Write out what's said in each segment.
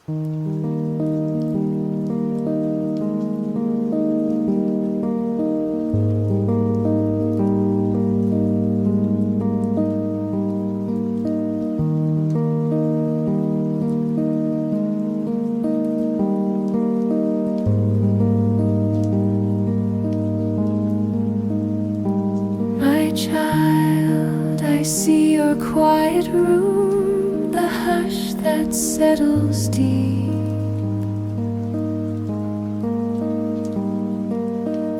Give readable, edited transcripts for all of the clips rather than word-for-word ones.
My child, I see your quiet room, the hush that settles deep,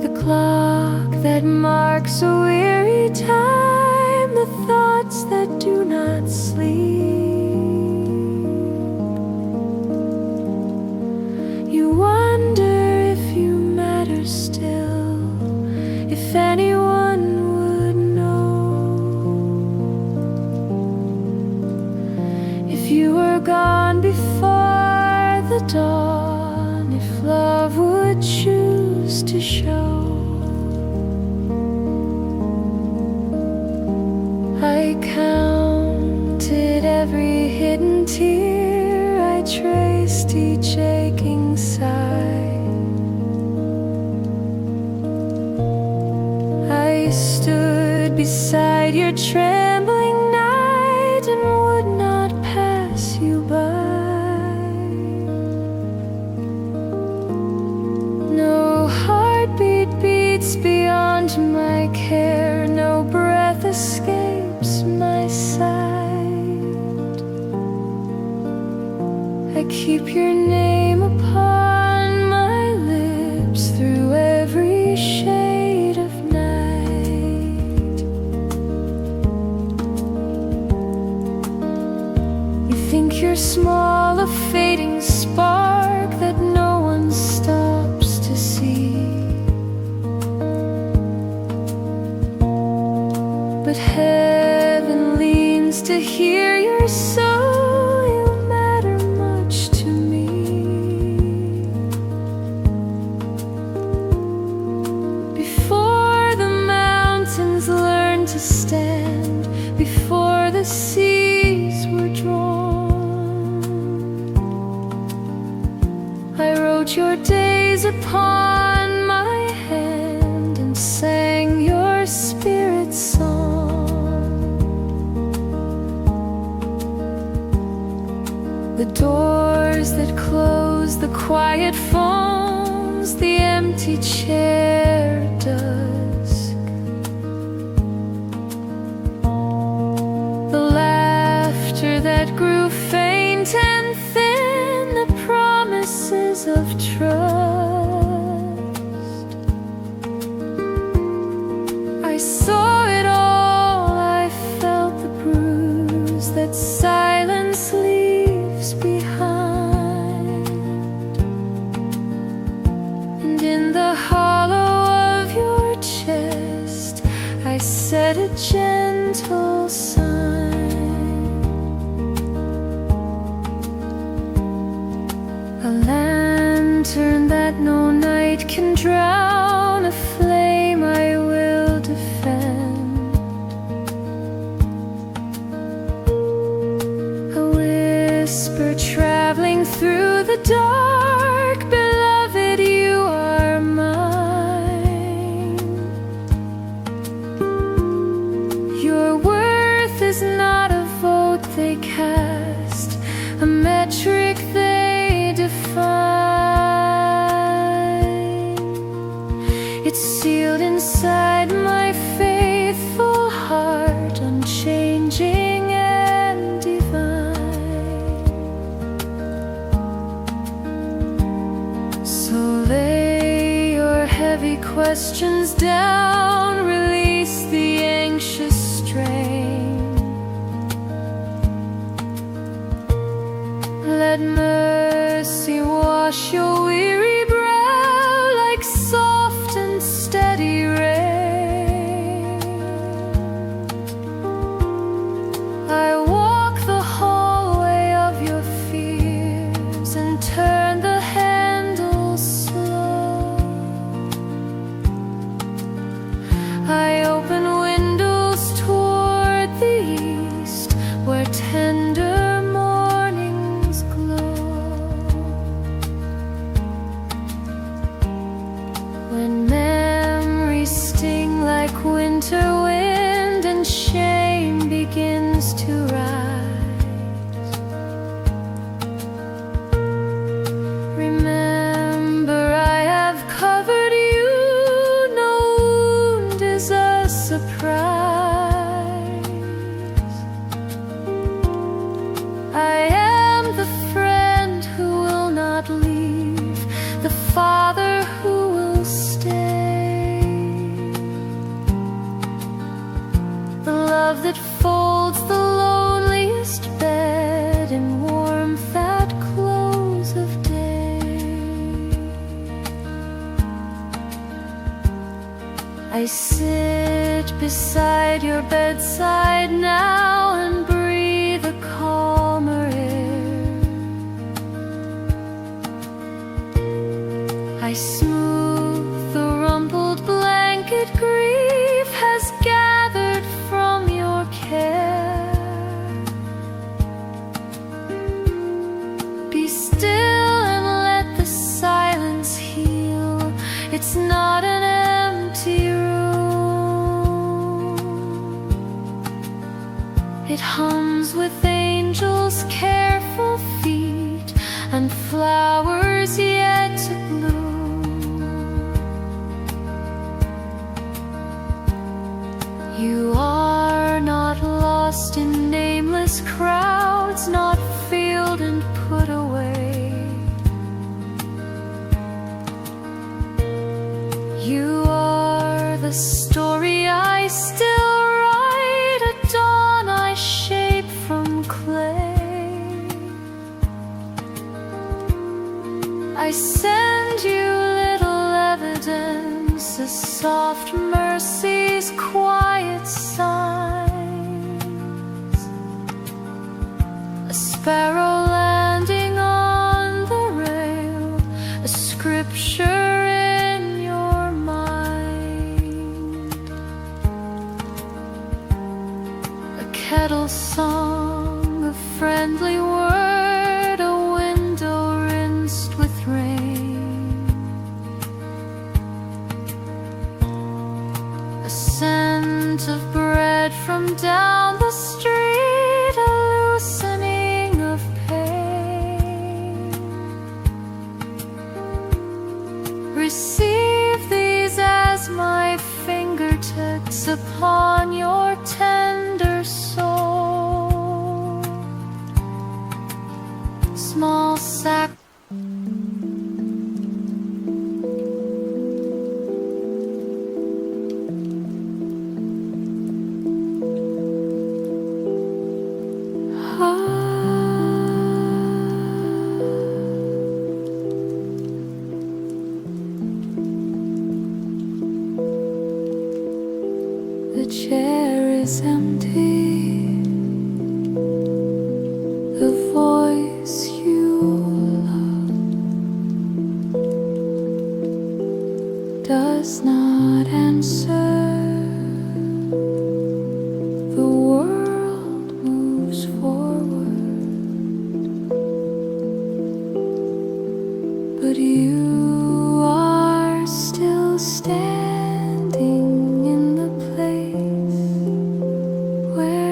the clock that marks a weary time, the thoughts that do not sleep. You wonder if you matter still, if anyone would know, if you were gone before the dawn, if love would choose to show. I counted every hidden tear, I traced each aching sigh. I stood beside your trembling night and would not pass you by. No heartbeat beats beyond my care, no breath escapes my sight. I keep your name upon my lips through every shade of night. You think you're small, a fading spark that no one stops to see, but heaven leans to hear your soul. You matter much to me. Before the mountains learned to stand, before the seas were drawn, I wrote your days upon my hand and sang your spirit song. The doors that close, the quiet phones, the empty chair dusk, the laughter that grew faint and thin, the promises of trust. I saw it all, I felt the bruise that silence leaves behind, and in the hollow of your chest I set a gentle sign, a lantern that no night can drown, a flame I will defend, a whisper traveling through the dark. Beloved, you are mine. Your worth is not a vote they cast, a metric they define. It's sealed inside my faithful heart, unchanging and divine. So lay your heavy questions down, release the anxious strain. Let mercy wash your weary brow like soft and steady rain. I walk the hallway of your fears and turn the handle slow. I open windows toward the east where tender mornings glow. like winter wind, and shame begins to rise. Remember, I have covered you, no wound is a surprise. I am the friend who will not leave, the Father who will stay, the love that folds the loneliest bed in warmth at close of day. I sit beside your bedside now and breathe a calmer air. I smooth the rumpled blanket grief has gathered from your care. Be still and let the silence heal. It's not an empty room. It hums with angels' careful feet and flowers yet to bloom. You are not lost in nameless crowds, not filled and put away. You are the story I still write, a dawn I shape from clay. I send you little evidence, a soft mercy's quiet signs, a sparrow landing on the rail, a scripture in your mind, a kettle song, a friendly word, a window rinsed with rain, a scent of bread from down the street, a loosening of pain. Receive these as my fingertips upon your tender soul. Small sack. The chair is empty, the voice you love does not answer. The world moves forward, but you are still standing in the place where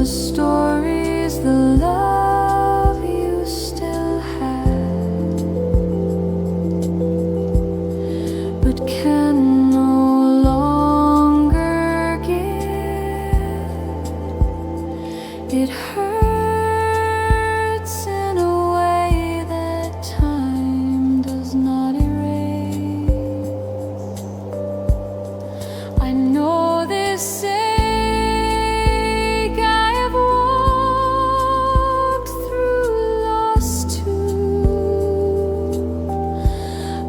the stories, the love you still have, but can no longer give. It hurts in a way that time does not erase. I know this ache I have walked through, lost too.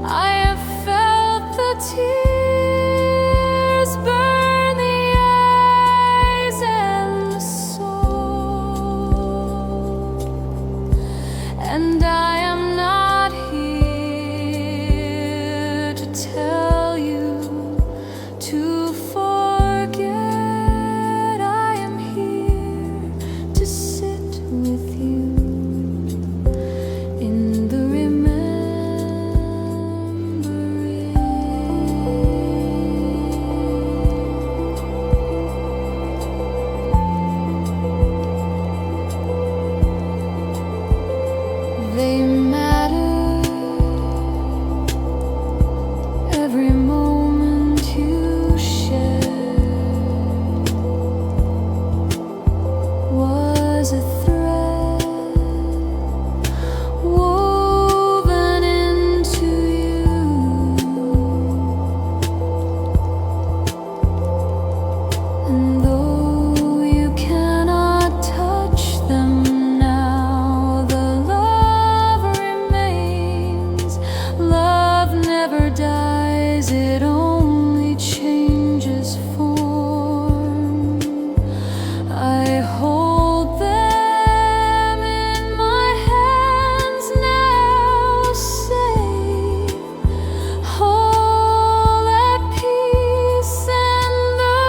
I have felt the tears burn the eyes and the soul, and I am not here to tell you to forget. I am here to sit with you in the remembering. They matter, every moment you shared was a thread woven into you, and though you cannot touch them now, the love remains. Love never dies, it only changes form. I hold them in my hands now, safe, whole, at peace, and the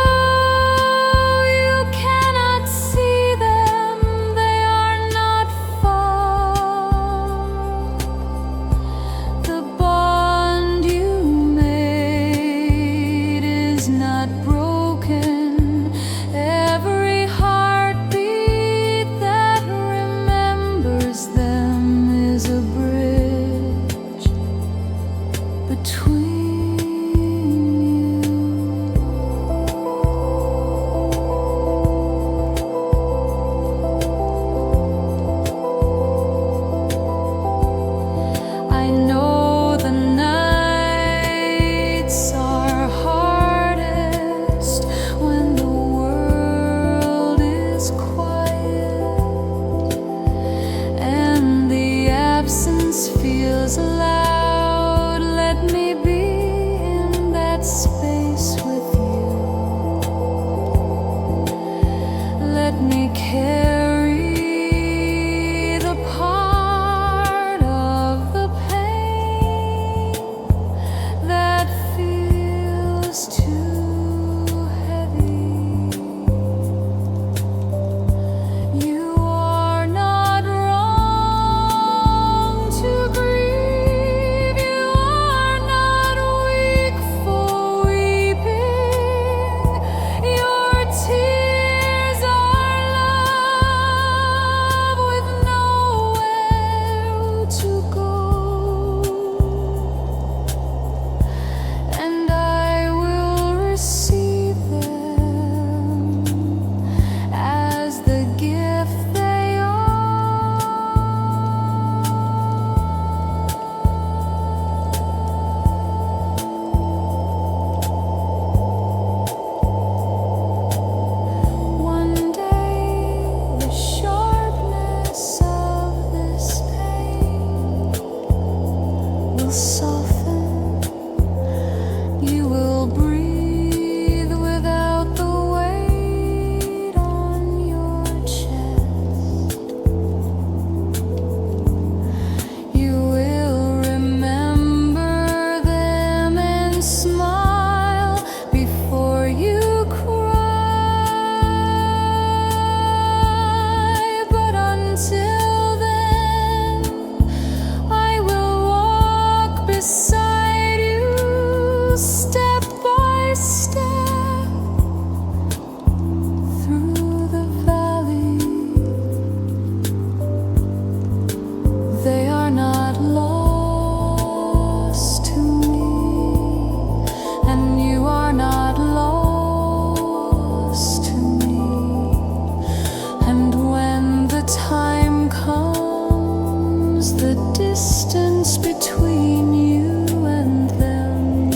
time comes, the distance between you and them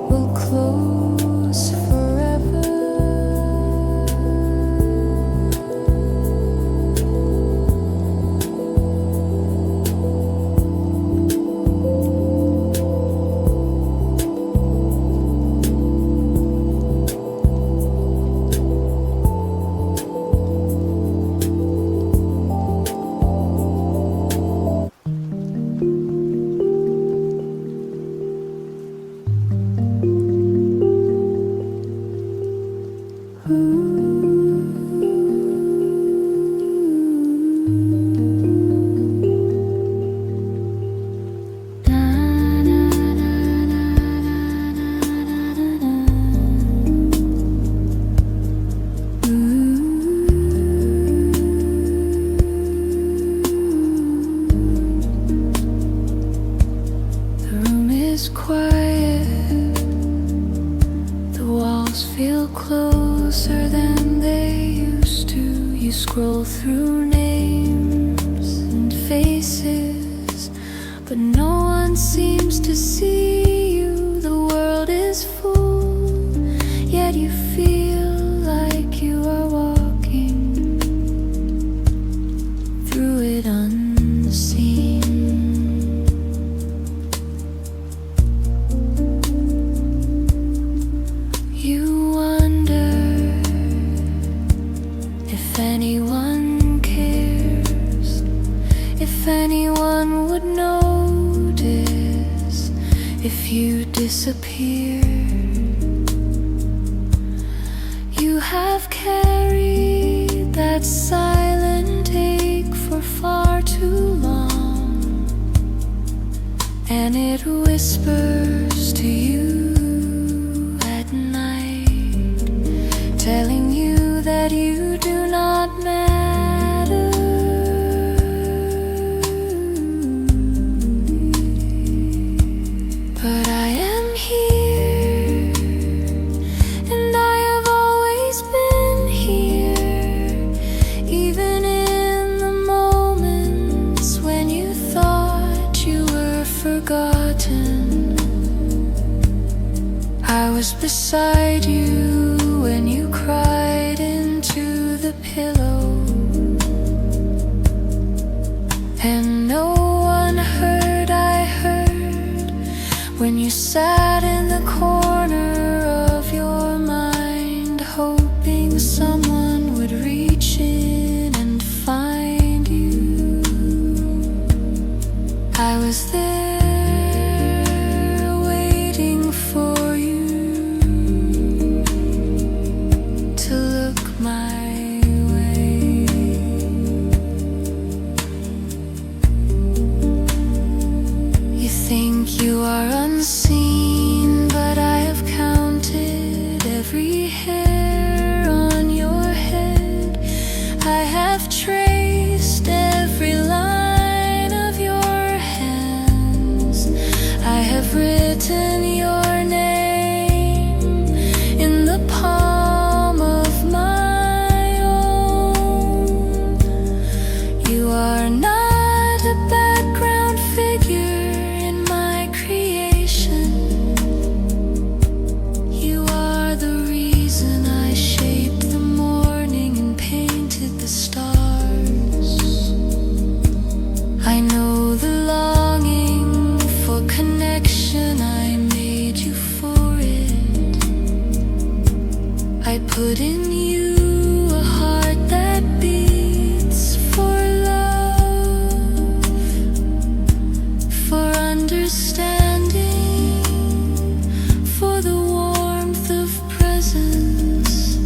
will close forever. Quiet, the walls feel closer than they used to. You scroll through names and faces, but no one seems to see you. The world is full, yet you feel like you are walking through it unseen. You wonder if anyone cares, if anyone would notice if you disappear. You have carried that silent ache for far too long, and it whispers to you, telling you that you do not matter. But I am here, and I have always been here, even in the moments when you thought you were forgotten. I was beside you when you cried into the pillow, and no one heard. I heard when you sat in the corner of your mind, hoping someone would reach in and find you. I was there, you are unseen, but I have counted every hair on your head. I have traced every line of your hands. I have written your name in the palm of my own. You are not a background figure, I know the longing for connection, I made you for it. I put in you a heart that beats for love, for understanding, for the warmth of presence.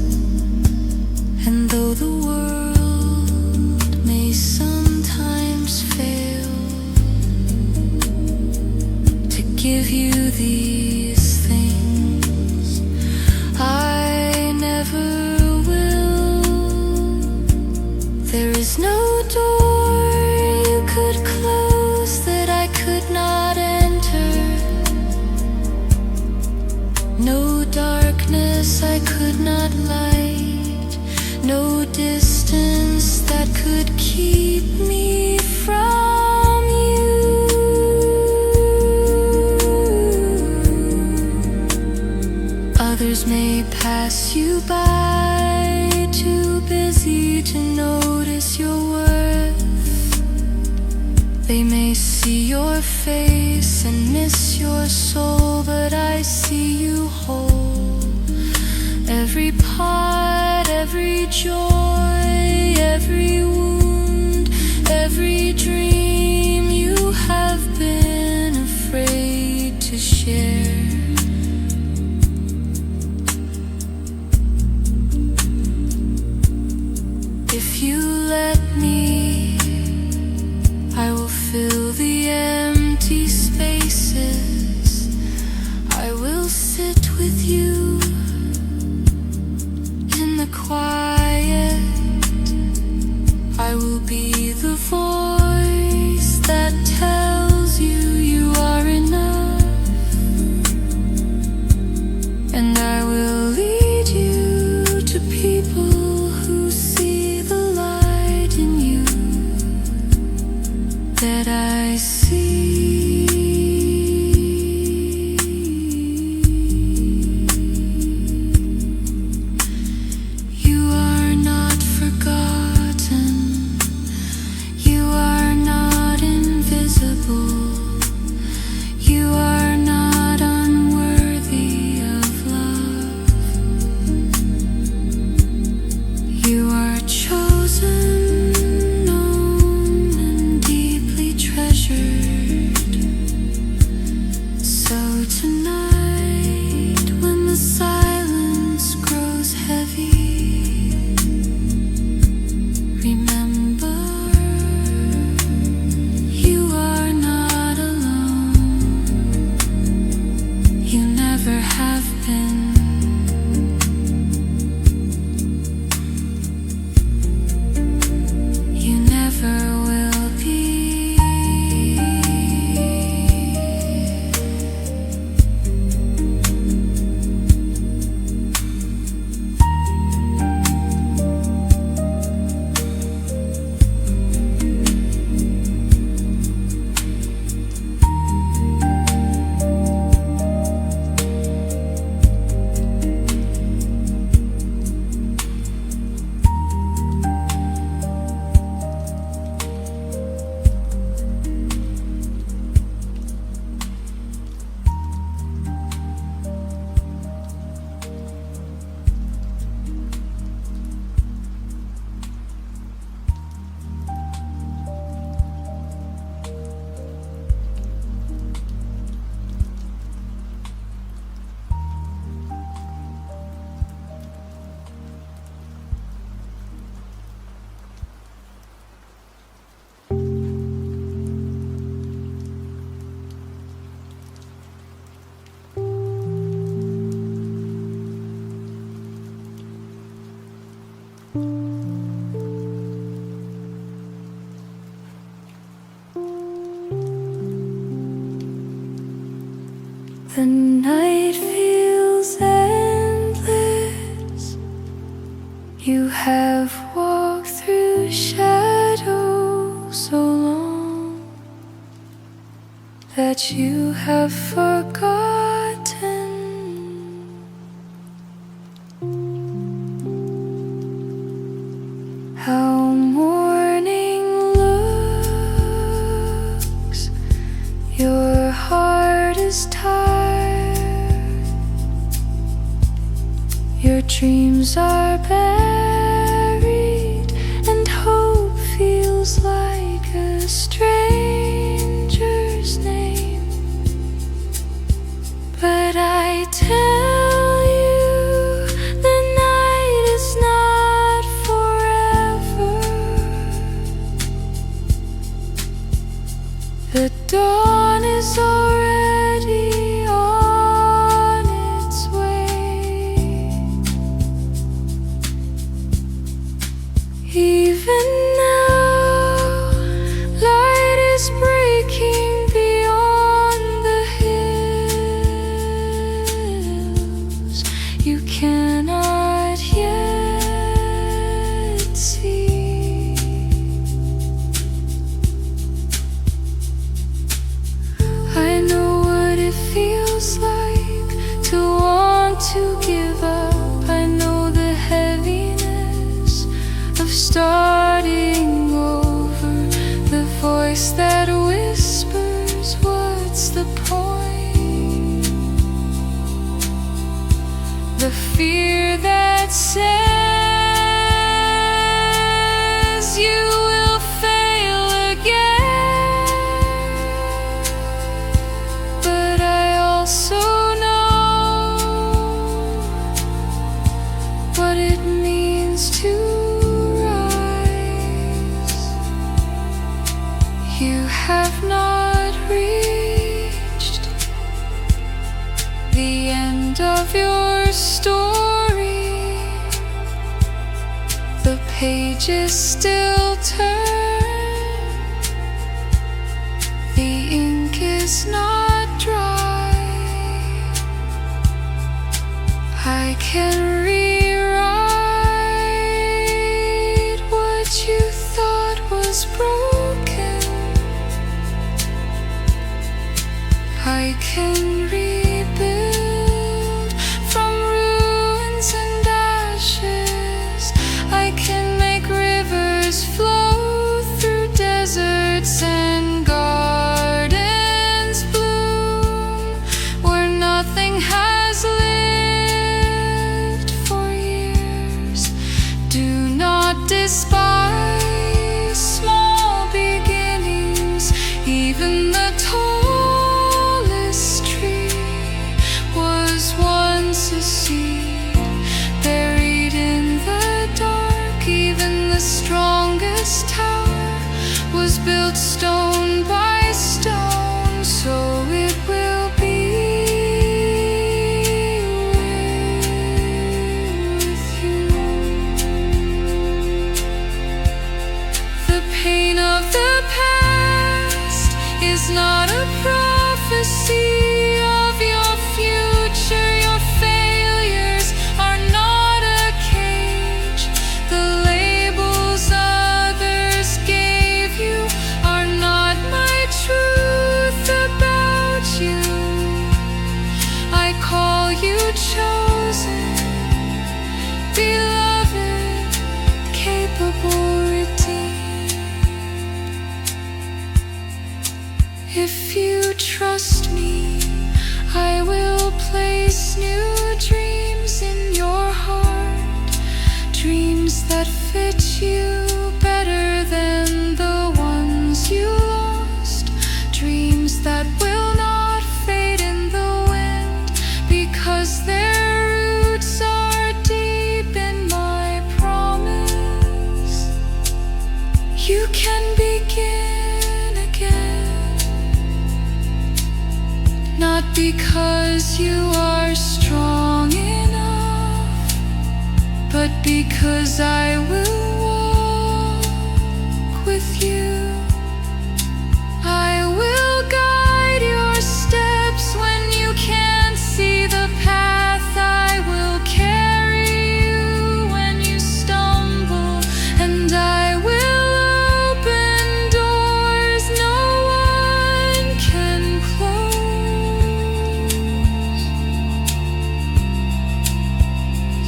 And though the world may sometimes fail to give you these things, I never will. There is no door you could close that I could not enter, no darkness I could not light, no distance that could keep me from you. Others may pass you by, too busy to notice your worth. They may see your face and miss your soul, but I see you whole. Every part, every joy, every wound, every dream you have been afraid to share. If you let me, I will fill the empty spaces. I will sit with you in the quiet. I will be the voice that tells you you are enough, and I will lead you to people who see the light in you that I see. You are not forgotten. You are not invisible. You are not unworthy of love. You are chosen, known, and deeply treasured. So tonight, when the silence grows heavy, remember, you are not alone. You never have been. You never will be. The night feels endless. You have walked through shadows so long that you have forgotten how morning looks. Your heart is tired. Your dreams are buried, and hope feels like a stranger's name. But I tell you, the night is not forever. The dawn is already on its way. Even now, light is breaking beyond the hills. You cannot yet that says you will fail again, but I also know what it means to rise. You have not reached the end of your story. The pages still turn. The ink is not dry. I can rewrite what you thought was broken. I can rebuild from ruins and ashes. I can make rivers flow through deserts and gardens bloom where nothing has lived for years. Do not despise small beginnings. Even the tallest tree was once a seed buried in the dark. Even the strongest tower was built stone by stone. So it will be with you. The pain of the past is not a prophecy of your future. Your failures are not a cage. The labels others gave you are not my truth about you. I call you chosen, beloved, capable, redeemed. If you trust me, I will place new dreams in your heart, dreams that fit you better than the ones you lost, dreams that will not fade in the wind because their roots are deep in my promise. You can begin again, not because you are strong enough, but because I will walk with you. I will guide your steps when you can't see the path. I will carry you when you stumble, and I will open doors no one can close.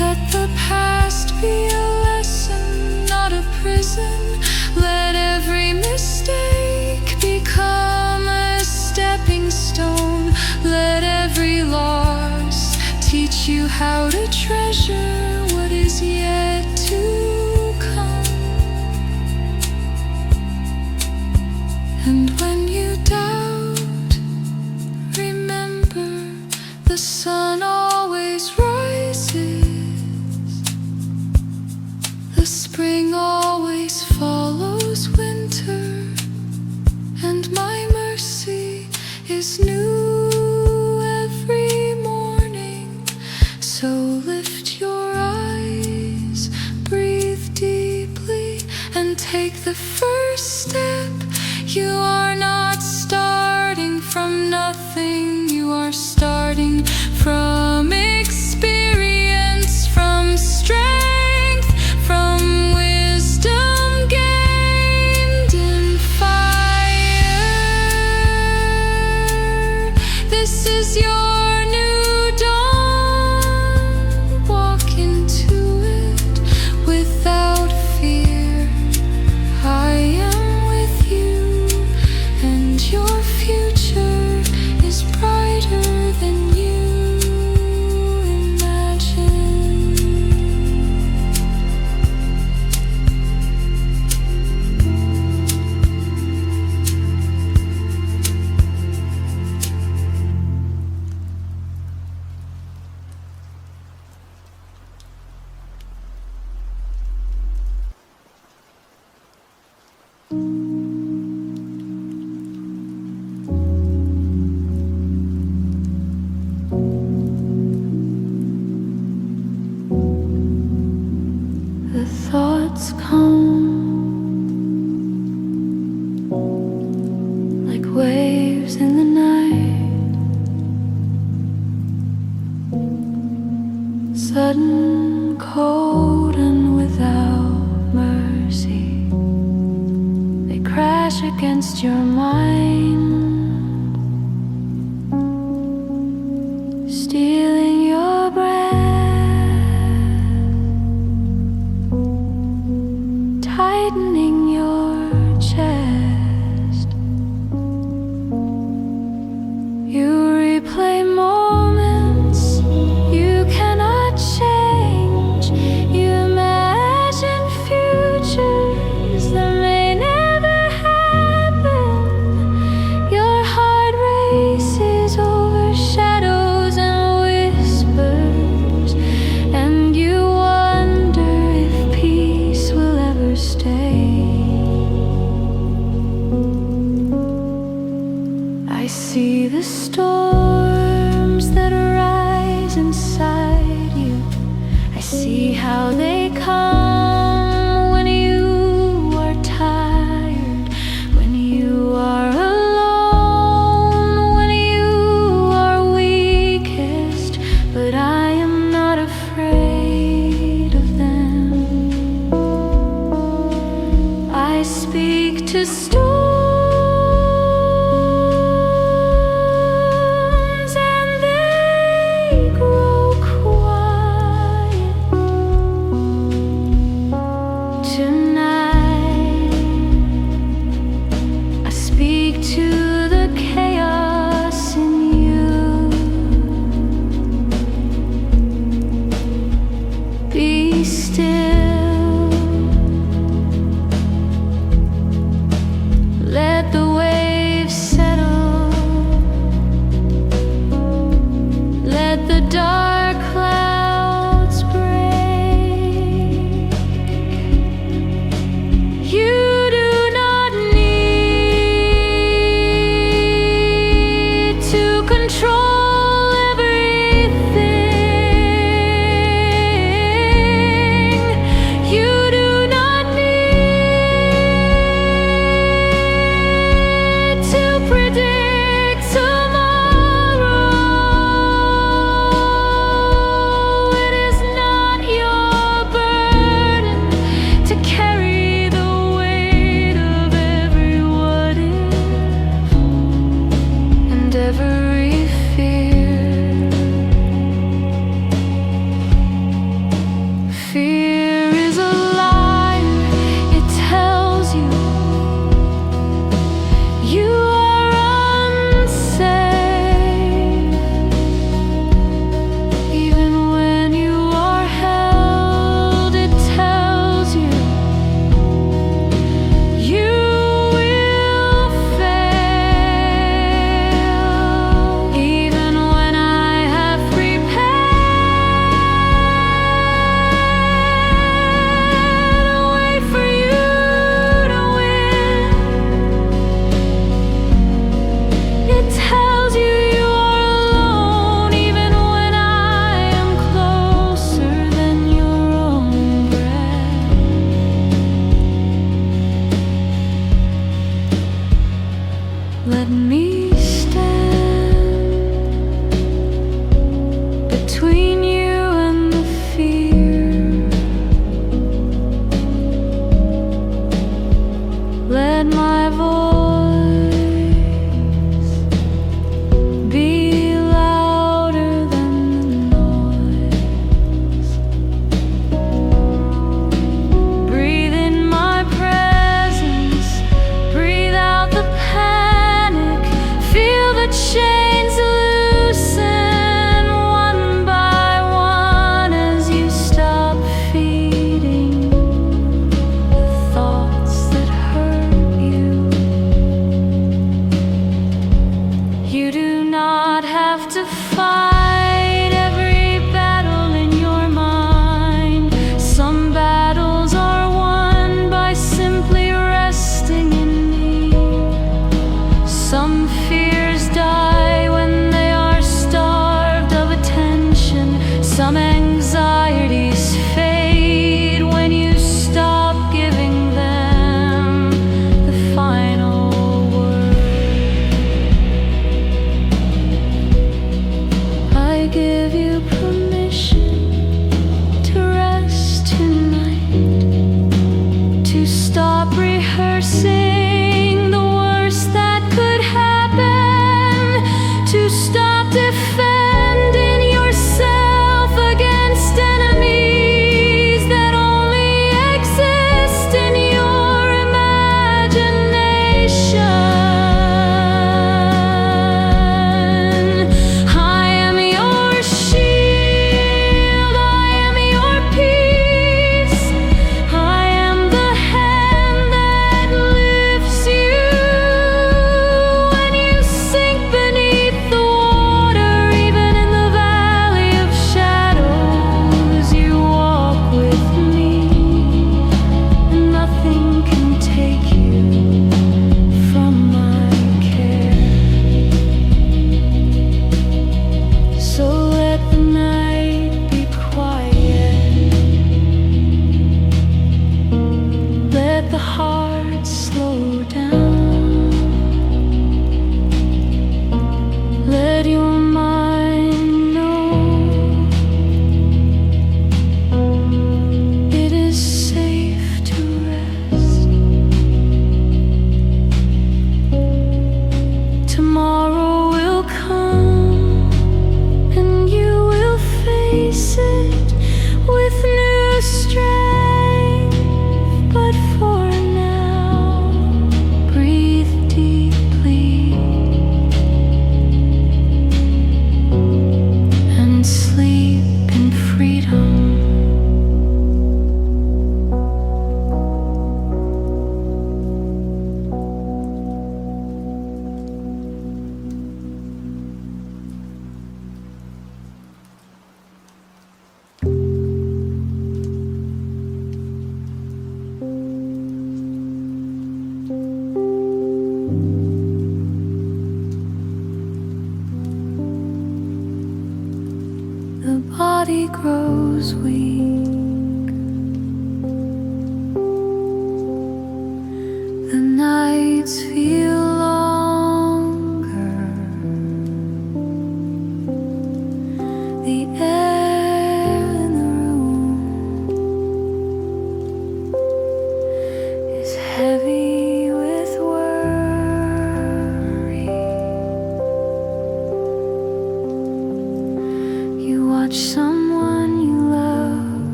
Let the past be a lesson, not a prison. Let every mistake become a stepping stone. Let every loss teach you how to treasure what is yet to come. And when you doubt, remember the sun always rises. The spring always follows winter, and my mercy is new every morning. So lift your eyes, breathe deeply, and take the first step. You are not starting from nothing, you are starting from experience, from strength, from wisdom gained in fire. This is your new dawn. Walk into it without fear. I am with you, and your future is brighter than you The thoughts come like waves in the night, sudden, cold, and without mercy. They crash against your mind, stealing your breath, tightening your chest. You replay moments you cannot change. You imagine futures that may never happen. Your heart races over shadows and whispers, and you wonder if peace will ever stay. I see the storms that rise inside you. I see how they come when you are tired, when you are alone, when you are weakest. But I am not afraid of them. I speak to storms, and they grow quiet.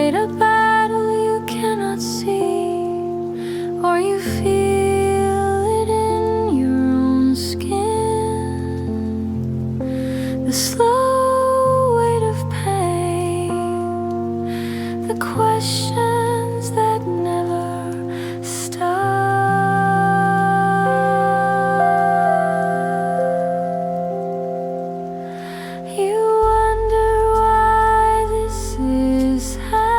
fight a battle you cannot see, or you feel it in your own skin. The slow weight of pain, the questions that never stop. You wonder why this is happening.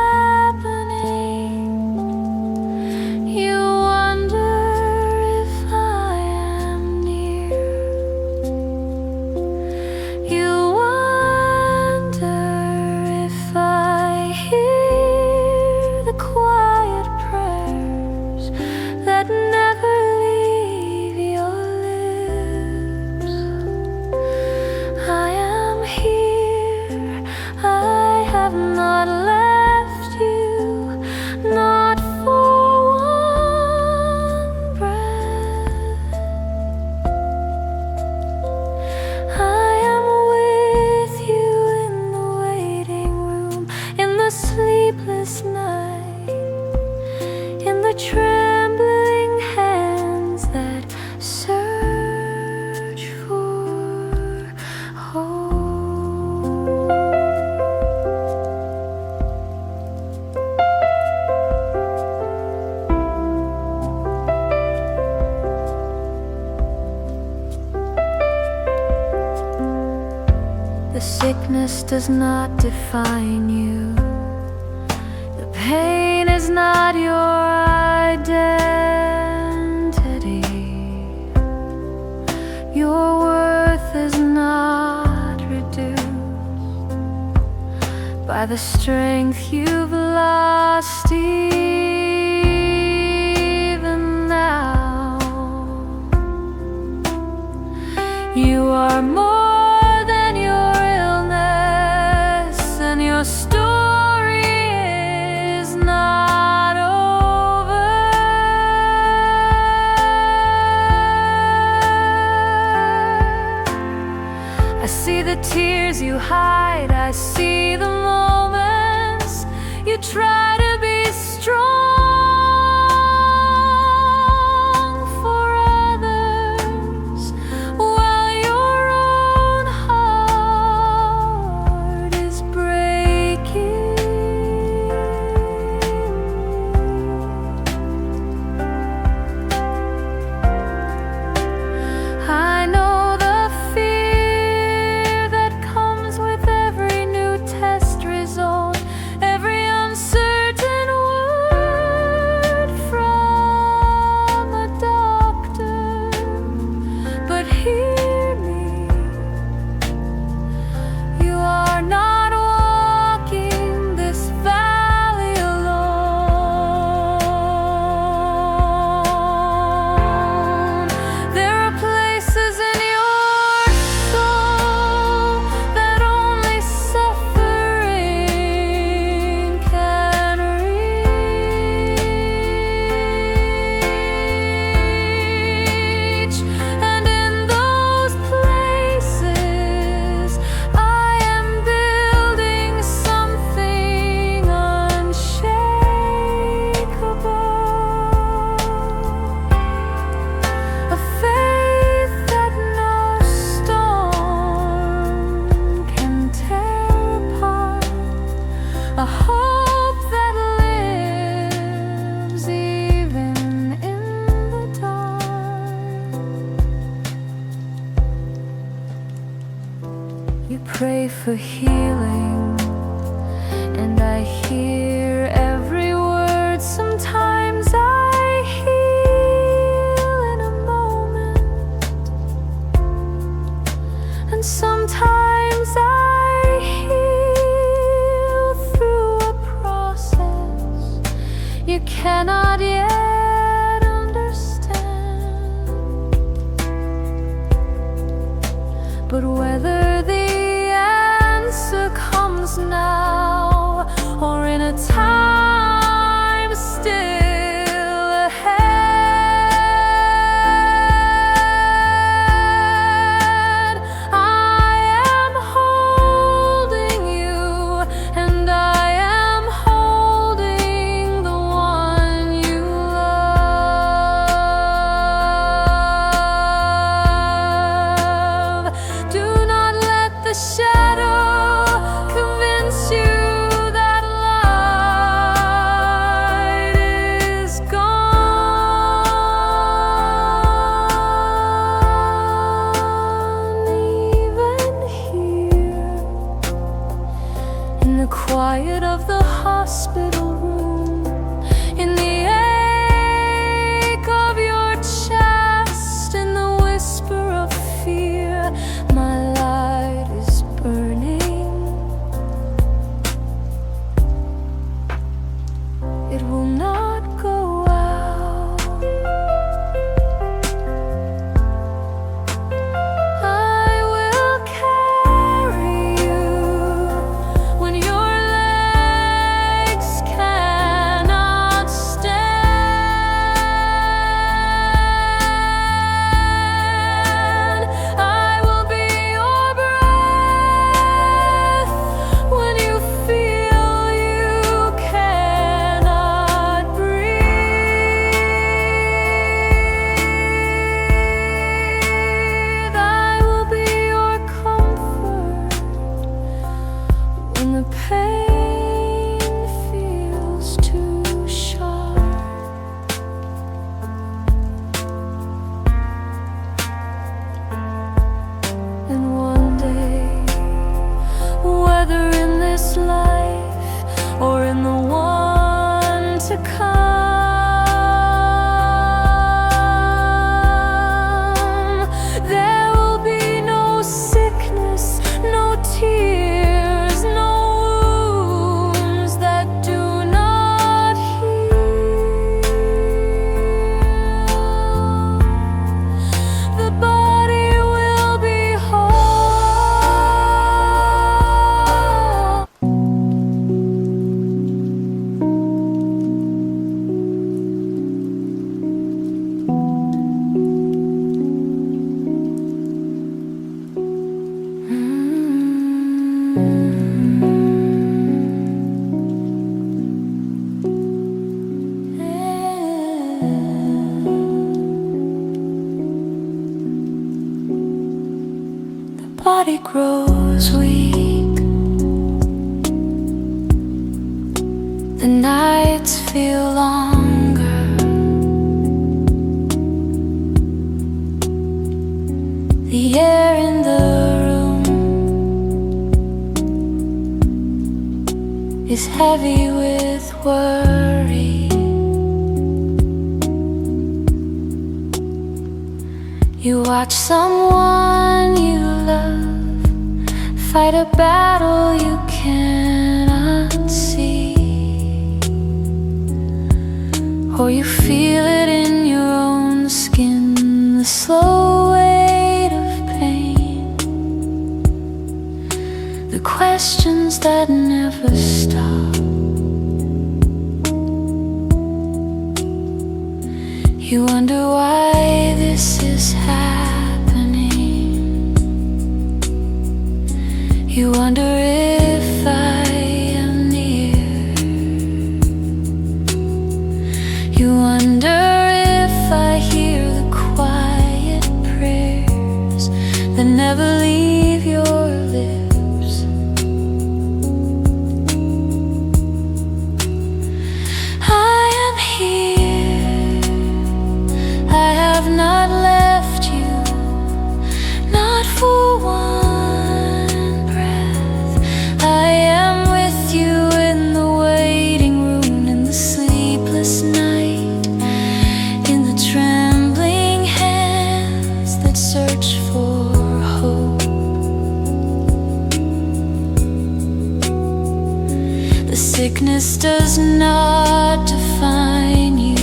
You wonder if I am near. You wonder if I hear the quiet prayers that never leave your lips. I am here, I have not left you, not for one breath. I am with you in the waiting room, in the sleepless night, in the trembling hands that search for hope. The sickness does not define you. The pain is not your identity. Your worth is not reduced by the strength you've lost even now. You are more than your illness, and your story is not over. I see the tears you hide, I see the moments you try to be strong for others, while your own heart is breaking. I know the fear that comes with every new test result, every uncertain word from a doctor. But hear me, you are not walking this valley alone. There are places in your soul that only suffering can reach. And in those places, I am building something unshakable, a faith that no storm can tear apart, a hope that lives even in the dark. You pray for healing, and I hear every word. Sometimes I heal in a moment, and sometimes I heal through a process you cannot yet understand. But whether the answer comes in the quiet of the hospital room, in the ache of your chest, in the whisper of fear. My light is burning. It will not go out. I will carry you when your legs cannot stand. I will be your breath when you feel you cannot breathe. I will be your comfort when the pain feels too sharp. And one day, whether in this life or in the one to come, there will be no sickness, no tears, no wounds that do not heal. The body will be whole. The body grows weak. The nights feel longer. The air in the room is heavy with worry. You watch someone you love fight a battle you cannot see, or you feel it in your own skin, the slow weight of pain, the questions that never stop. You wonder why this is happening. You wonder if I am near. You wonder if I hear the quiet prayers that never leave your lips. I am here. I have not left you, not for one breath. I am with you in the waiting room, in the sleepless night, in the trembling hands that search for hope. The sickness does not define you.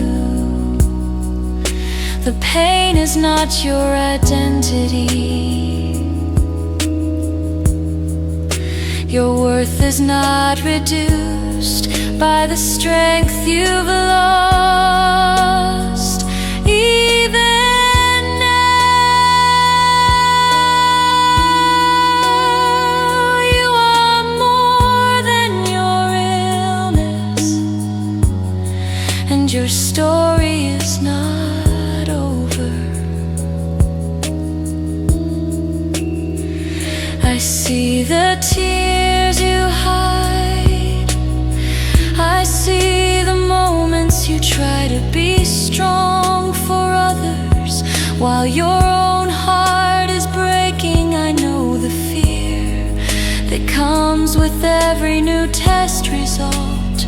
The pain is not your identity. Your worth is not reduced by the strength you've lost. Even now, you are more than your illness, and your story is not over. I see the tears you hide. I see the moments you try to be strong for others while your own heart is breaking. I know the fear that comes grows with every new test result,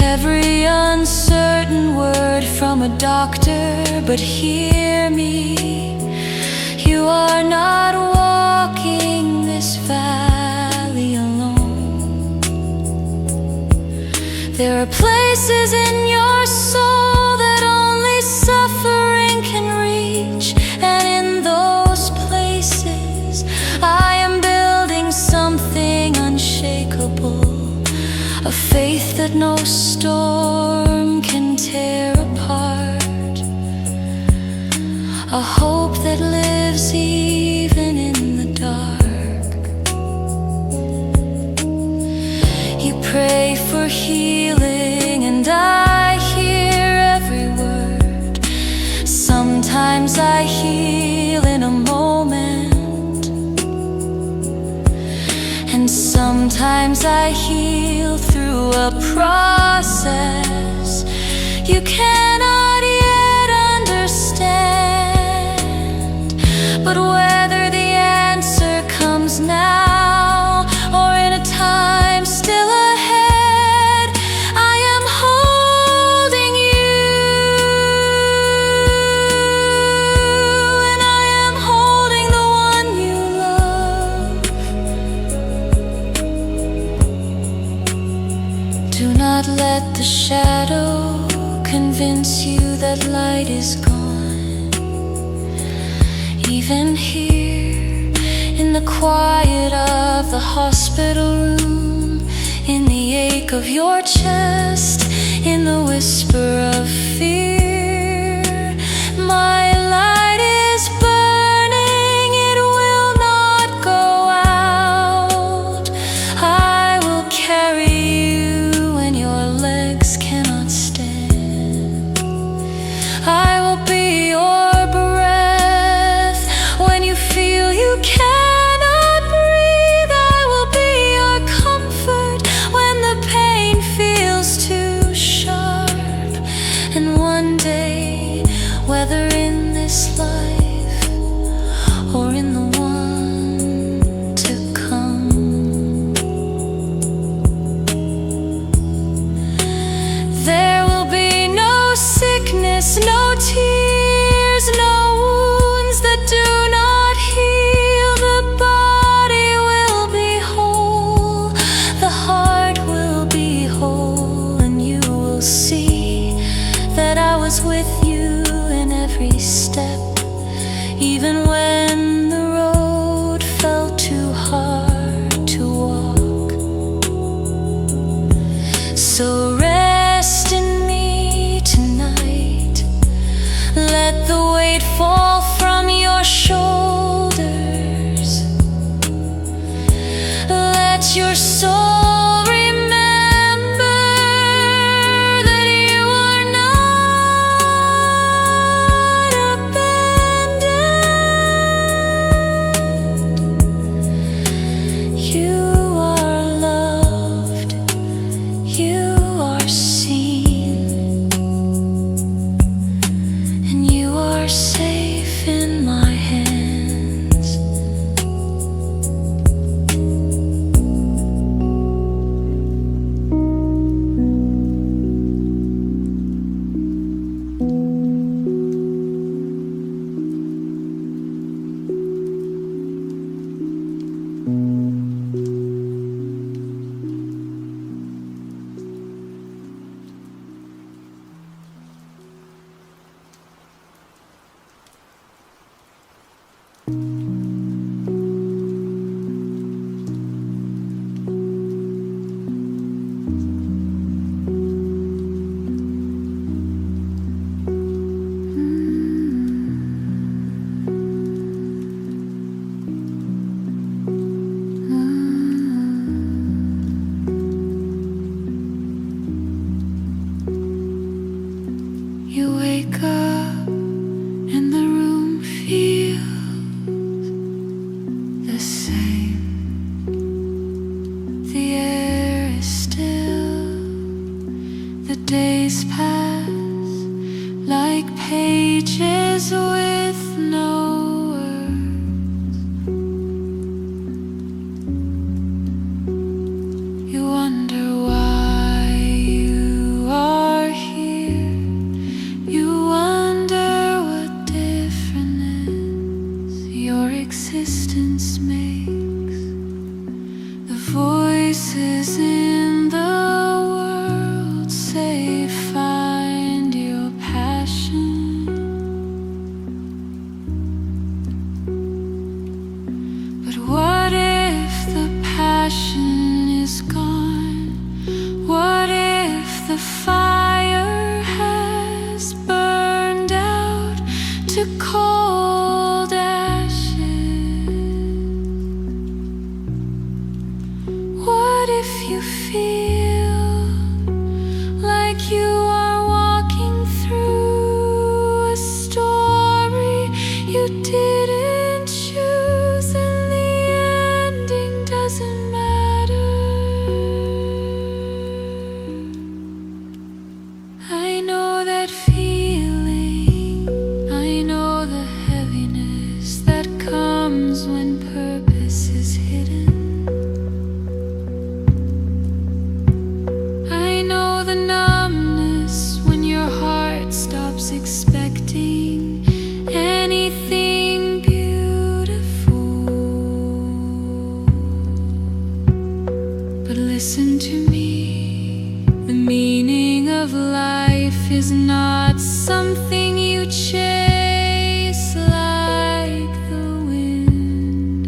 every uncertain word from a doctor. But hear me, you are not walking this valley alone. There are places in your soul that only suffering can reach, and in those places I am building something unshakable, a faith that no storm can tear apart, a hope that lives even in the dark. You pray for healing and I hear every word. Sometimes I heal in a moment, and sometimes I heal through a process you cannot yet understand. But whether the answer comes now or in a time still ahead, I am holding you, and I am holding the one you love. Do not let the shadow convince you that light is gone. Even here, in the quiet of the hospital room, in the ache of your chest, in the whisper of fear, my light is burning, it will not go out. I will carry you when your legs cannot stand. I will be your breath when you feel you cannot breathe. I will be your comfort when the pain feels too sharp. And one day, whether in this life or in the one to come, there will be no sickness, no tears, no wounds that do not heal. The body will be whole, the heart will be whole, and you will see that I was with you in every step, even when the road felt too hard to walk. So rest in me tonight, let the weight fall from your shoulders, let your soul remember that you are not abandoned. You are loved, you are seen, and you are safe in my hands. You wake up and the room feels the same. The air is still, the days pass like pages with no words. The meaning of life is not something you chase like the wind.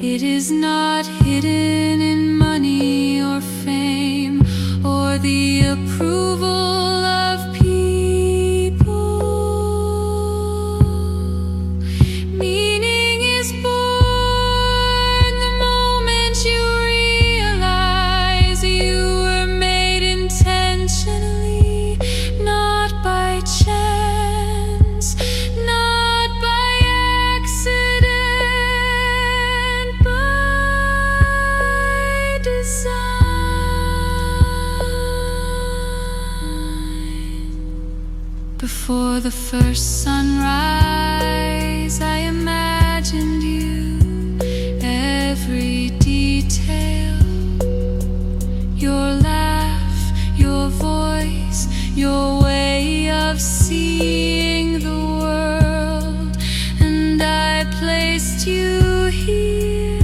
It is not hidden in money or fame or the approval of people. Meaning is born the moment you realize you were made intentionally, not by chance, not by accident, by design. Before the first sunrise, I imagined you, every detail, your laugh, your voice, your way of seeing the world, and I placed you here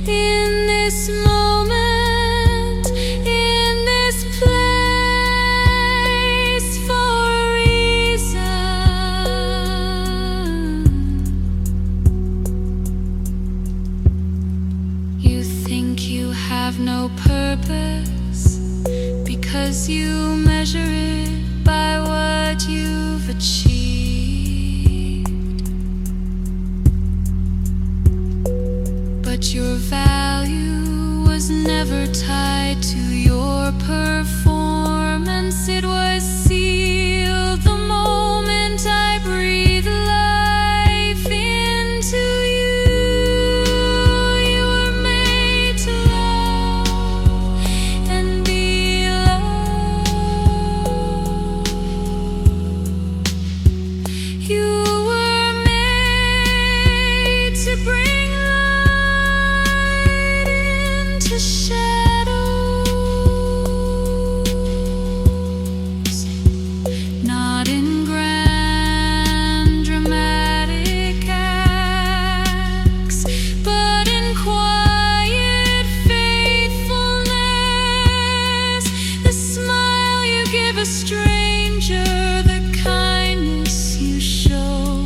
in this moment, in this place for a reason. You think you have no purpose because you measure it by what you've achieved. But your value was never tied to your performance. It was sealed the moment I breathed life into you. You were made to love and be loved. You were made to bring light into shadows, not in grand dramatic acts, but in quiet faithfulness. The smile you give a stranger, the kindness you show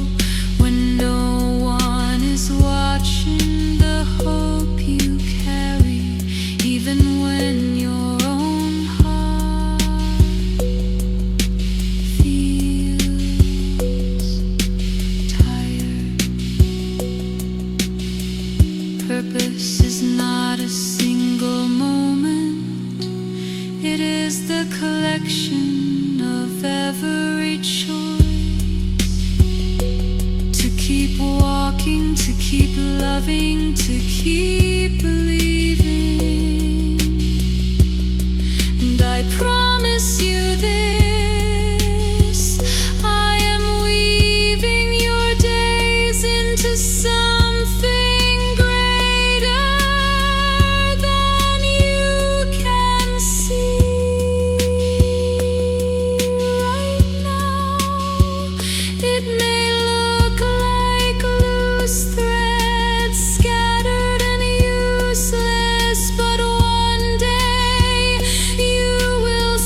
when no one is watching, the hope you carry even when your own heart feels tired. Purpose is not a single moment, it is the collection of every choice. To keep walking, to keep loving, to keep believing. And I promise you this, I am weaving your days into something greater than you can see right now. It may look like loose threads scattered and useless, but one day you will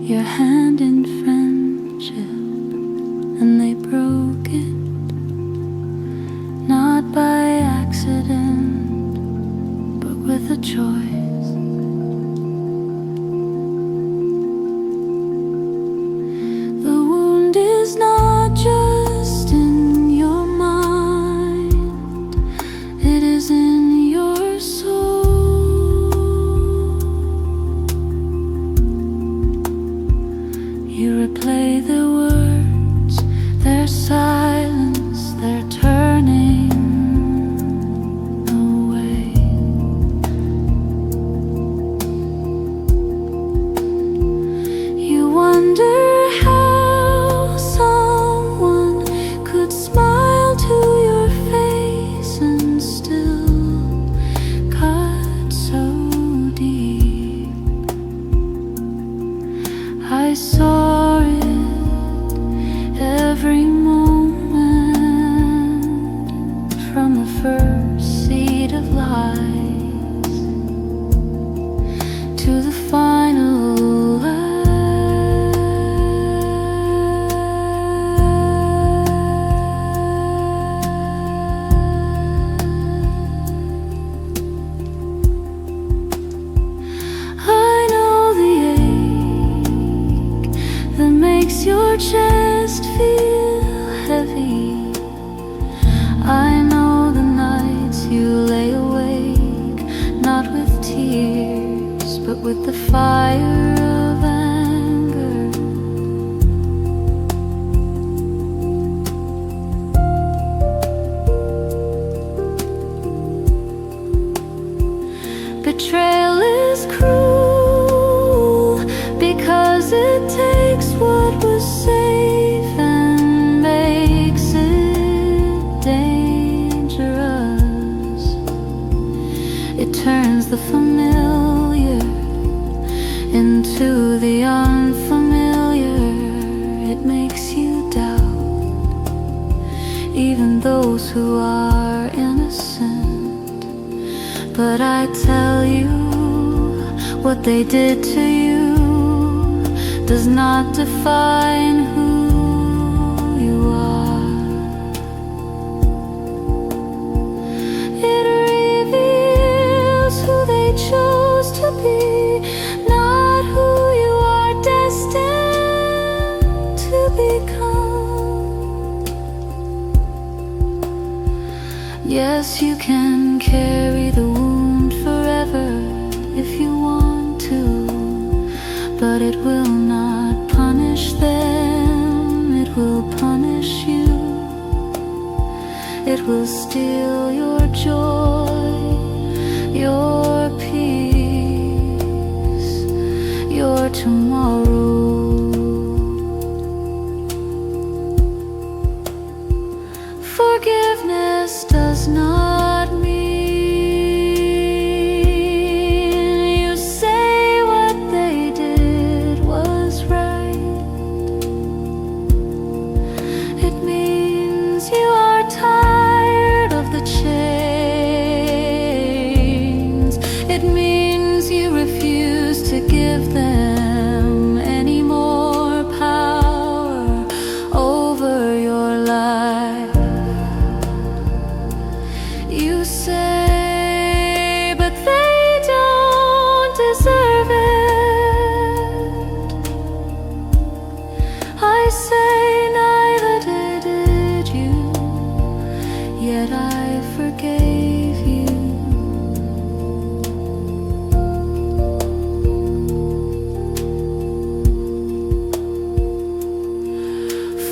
your hand in friendship, and they broke it, not by accident, but with a choice. The wound is not just in your mind, it is in your soul. You replay the words, their silence, their turning away. You wonder how someone could smile to your face and still cut so deep. I saw it every moment, from the first seed of lies to the final your chest feel heavy. I know the nights you lay awake, not with tears, but with the fire of anger. Betrayal is cruel because it takes what was safe and makes it dangerous. It turns the familiar into the unfamiliar. It makes you doubt even those who are innocent. But I tell you, what they did to you does not define who you are. It reveals who they chose to be, not who you are destined to become. Yes, you can carry the wound forever if you want to, but it will not punish them, it will punish you. It will steal your joy, your peace, your tomorrow. Forgiveness does not mean to give them any more power over your life. You say, but they don't deserve it. I say, neither did you, yet I forgave you.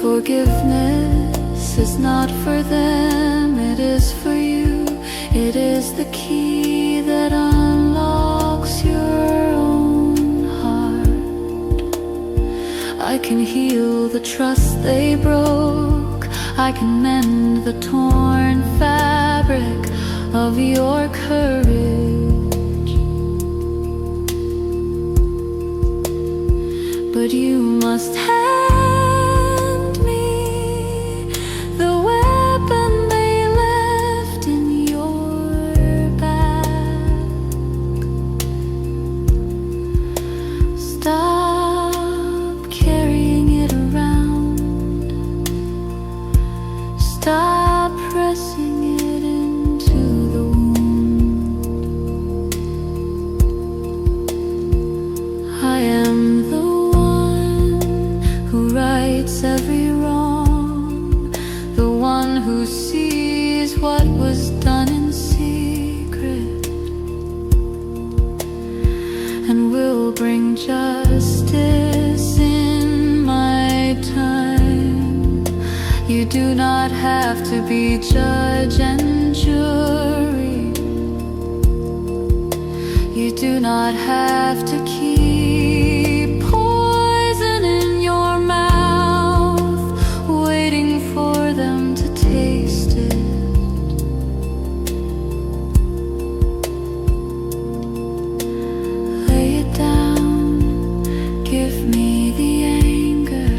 Forgiveness is not for them, it is for you. It is the key that unlocks your own heart. I can heal the trust they broke, I can mend the torn fabric of your courage. But you must hand me the weapon they left in your bag. Stop will bring justice in my time. You do not have to be judge and jury. You do not have to keep poison in your mouth, waiting for them to taste it. Lay it down, give me the anger,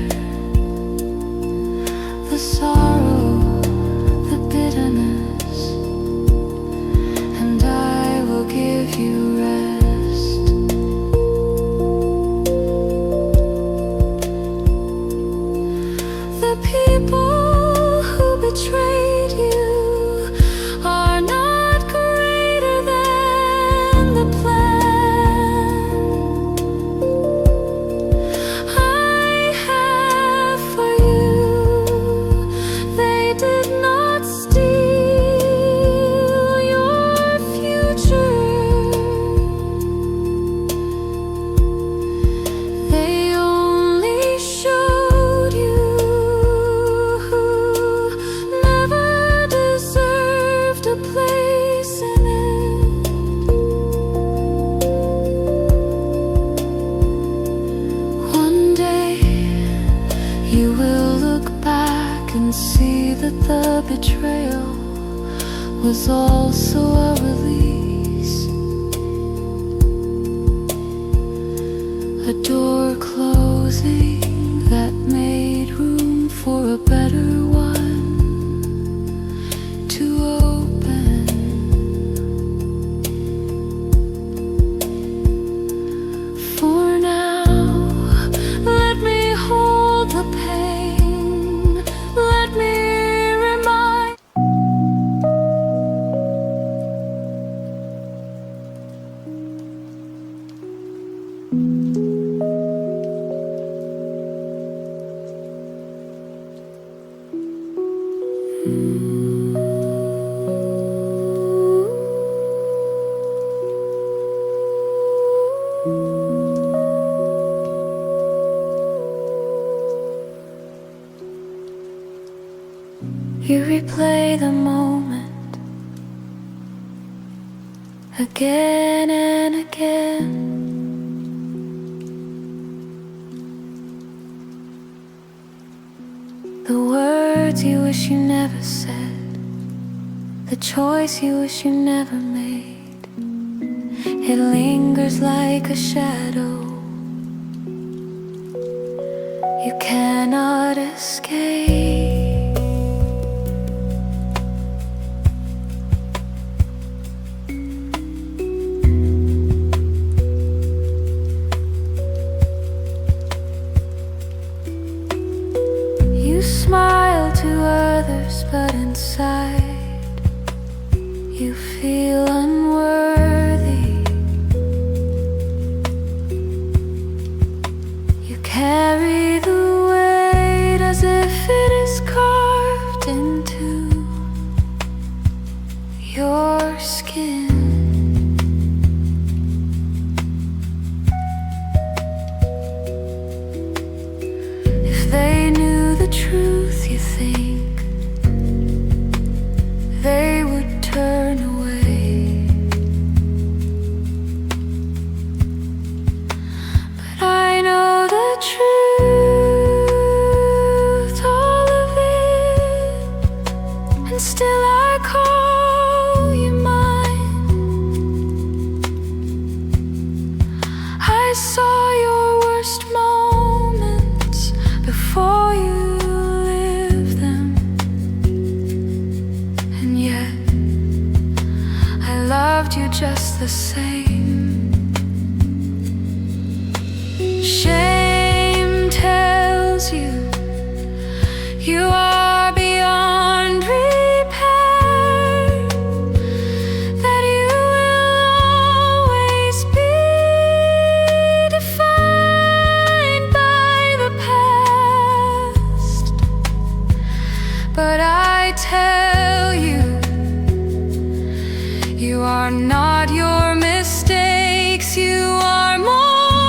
the sorrow, the bitterness, and I will give you rest. The people who betrayed you are not greater than the plan I have for you. They did not steal your future. They only showed you who never deserved a place in it. One day you will look back and see that the betrayal was also a release, a door closing that made room for a better one to open. For now, let me hold the pain, let me remind. You replay the moment again and again. The words you wish you never said, the choice you wish you never made. It lingers like a shadow you cannot escape. You smile to others, but inside you feel unworthy. You carry the weight as if it is carved into your skin. If they knew the truth, you think they would turn away. But I know the truth, all of it, and still I call you mine. I saw your worst moments before you lived them, and yet I loved you just the same. Shame tells you you are beyond repair, that you will always be defined by the past. But I tell you, you are not your mistakes, you are more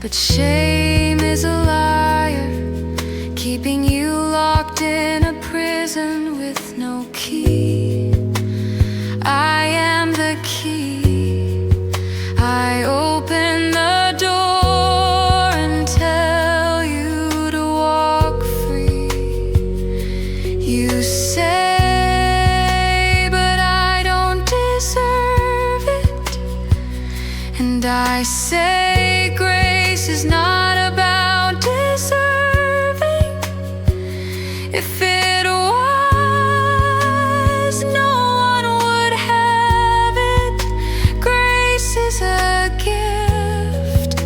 But shame is a liar, keeping you locked in a prison with no key. I am the key. I open the door and tell you to walk free. You say, but I don't deserve it. And I say, grace is not about deserving. If it was, no one would have it. Grace is a gift,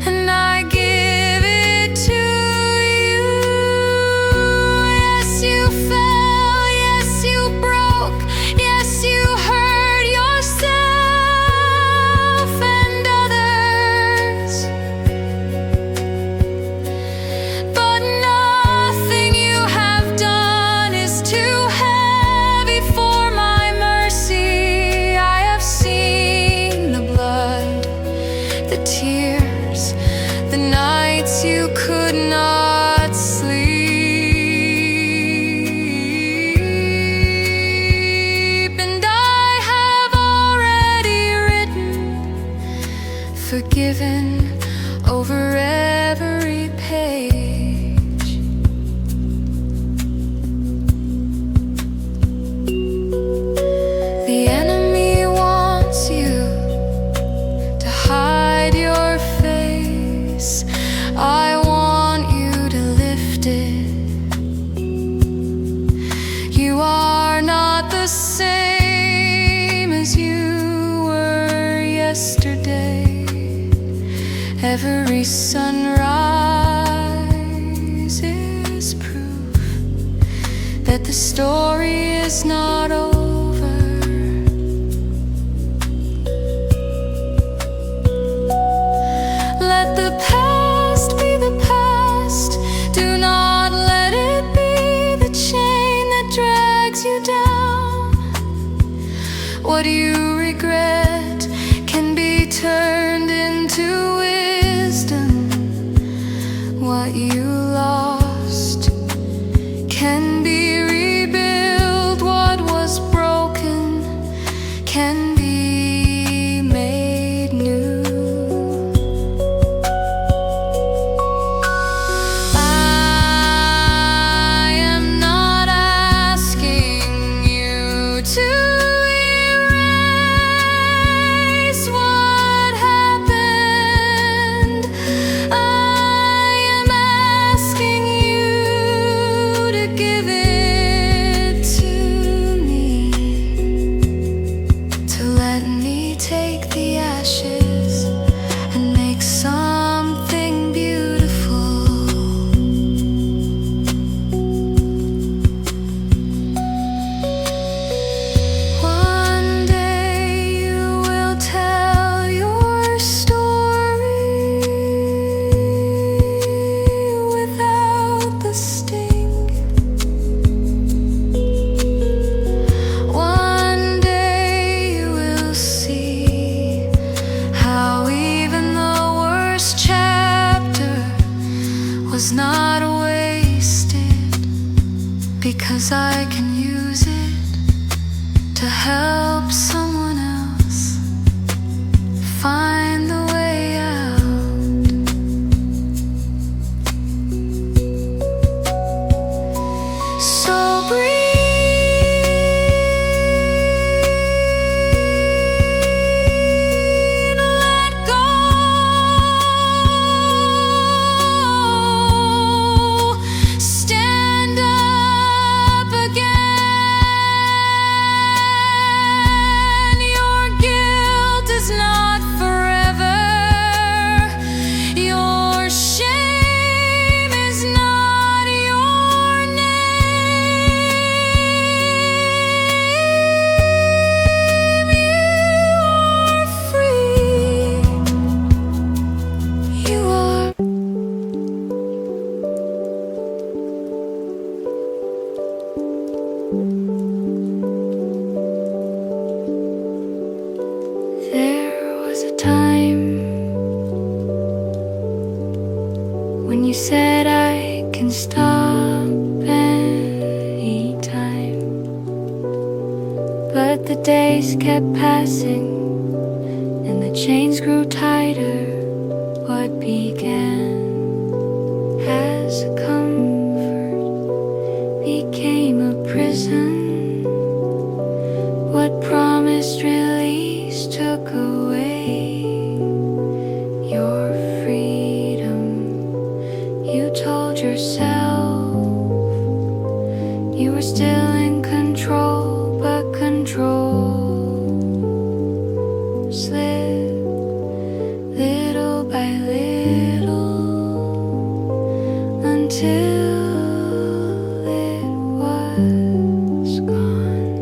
and I give it to you. Yes, you fell, yes, you broke, yes, you hurt yourself and others. But nothing you have done is too heavy for my mercy. I have seen the blood, the tears, the nights you could not sleep. And I have already written forgiven over every page. The enemy wants you to hide your face. I want you to lift it. You are not the same as you were yesterday. Every sunrise is proof that the story is not over. Let the past be the past. Do not let it be the chain that drags you down. What you regret can be turned into wisdom. What you lost can be rebuilt. What was broken can be made new. I am not asking you to erase what happened. I am asking you to give it to me, to let me take the ashes and make something beautiful. One day you will tell your story without the sting. One day you will see how even the worst chapter was not wasted, because I can use it to help someone else find the way out. So breathe, let go, stand up again. Your guilt is not forever. Your shame is not your name. You are free. You are. There was a time But the days kept passing, and the chains grew tighter. What began as a comfort became a prison. What promised release took away your freedom. You told yourself you were still in control, but control slipped little by little until it was gone.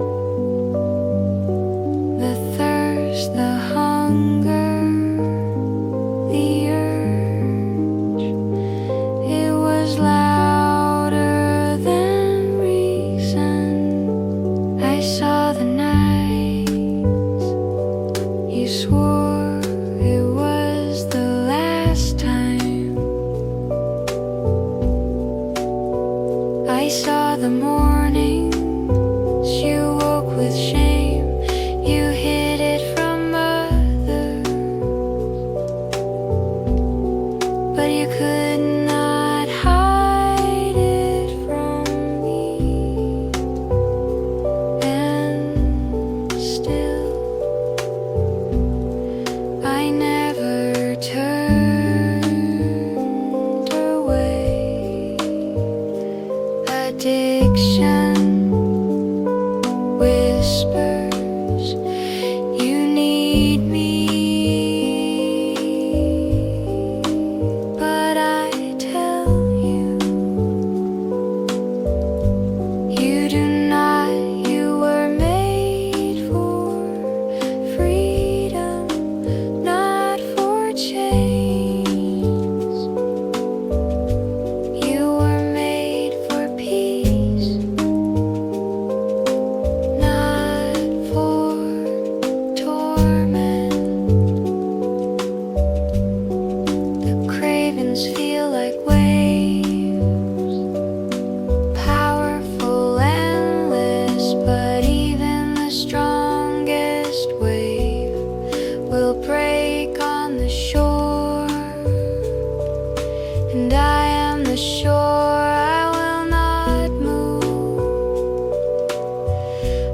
The thirst, the hunger, the urge, it was louder than reason. I saw the nights you swore it was the last time. I saw the mornings you woke with shame. You hid it from others, but you could not hide it from me. And still, I never turned away. Addiction whispers, you need me, but I tell you, you do not. You were made for freedom, not for chains. You were made for peace, not for torment. The cravings feel like waves, powerful, endless, but even the strongest wave will break on the shore. And I am the shore, I will not move.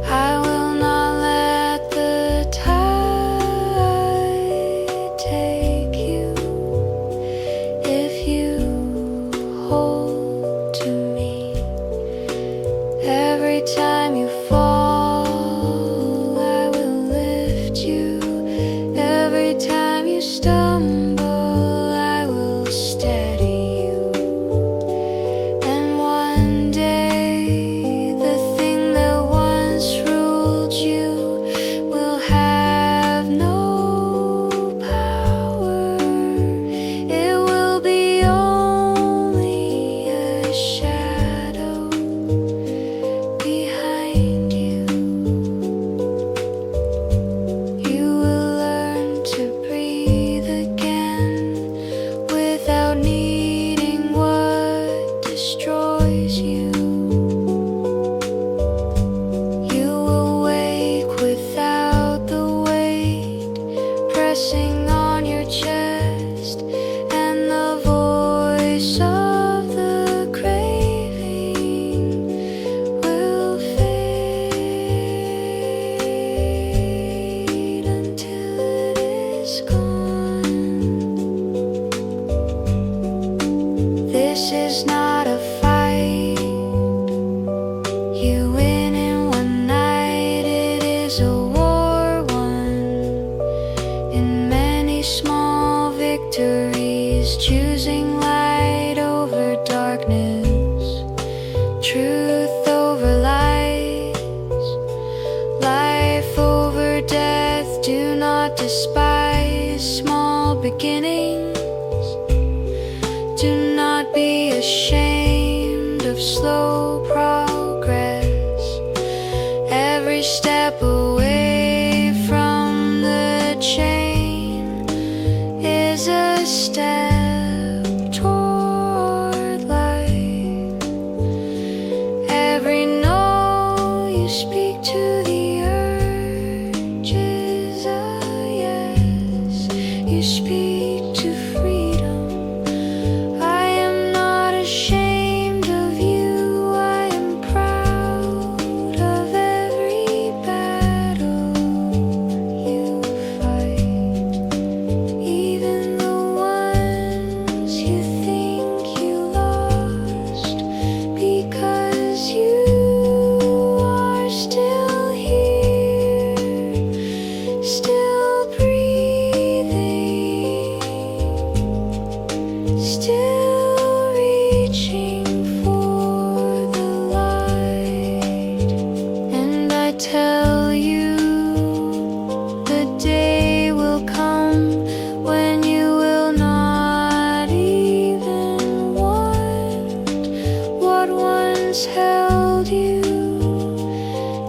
I will not let the tide take you. If you hold to me, every time you fall, I will lift you. Every time you stumble, I will steady you. And one day, the thing that once ruled you will have no power. It will be only a shadow behind you. You will learn to breathe again without needing what destroys you. You will wake without the weight pressing on your chest, and the voice of the craving will fade until it is gone. This is not a fight you win in one night. It is a war won in many small victories, choosing light over darkness, truth over lies, life over death. Do not despise small beginnings. Do not be ashamed of slow progress. Every step away from the chain is a step toward light. Every no you speak to the earth tell you the day will come when you will not even want what once held you.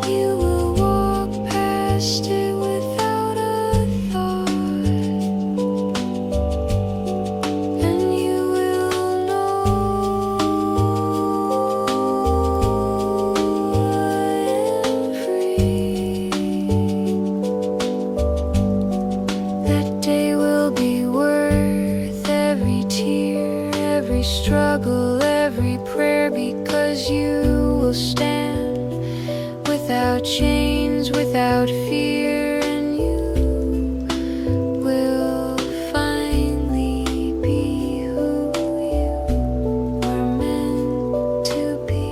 You will walk past it without a thought, and you will know I am free. That day will be worth every tear, every struggle, every prayer, because you will stand without chains, without fear, and you will finally be who you were meant to be.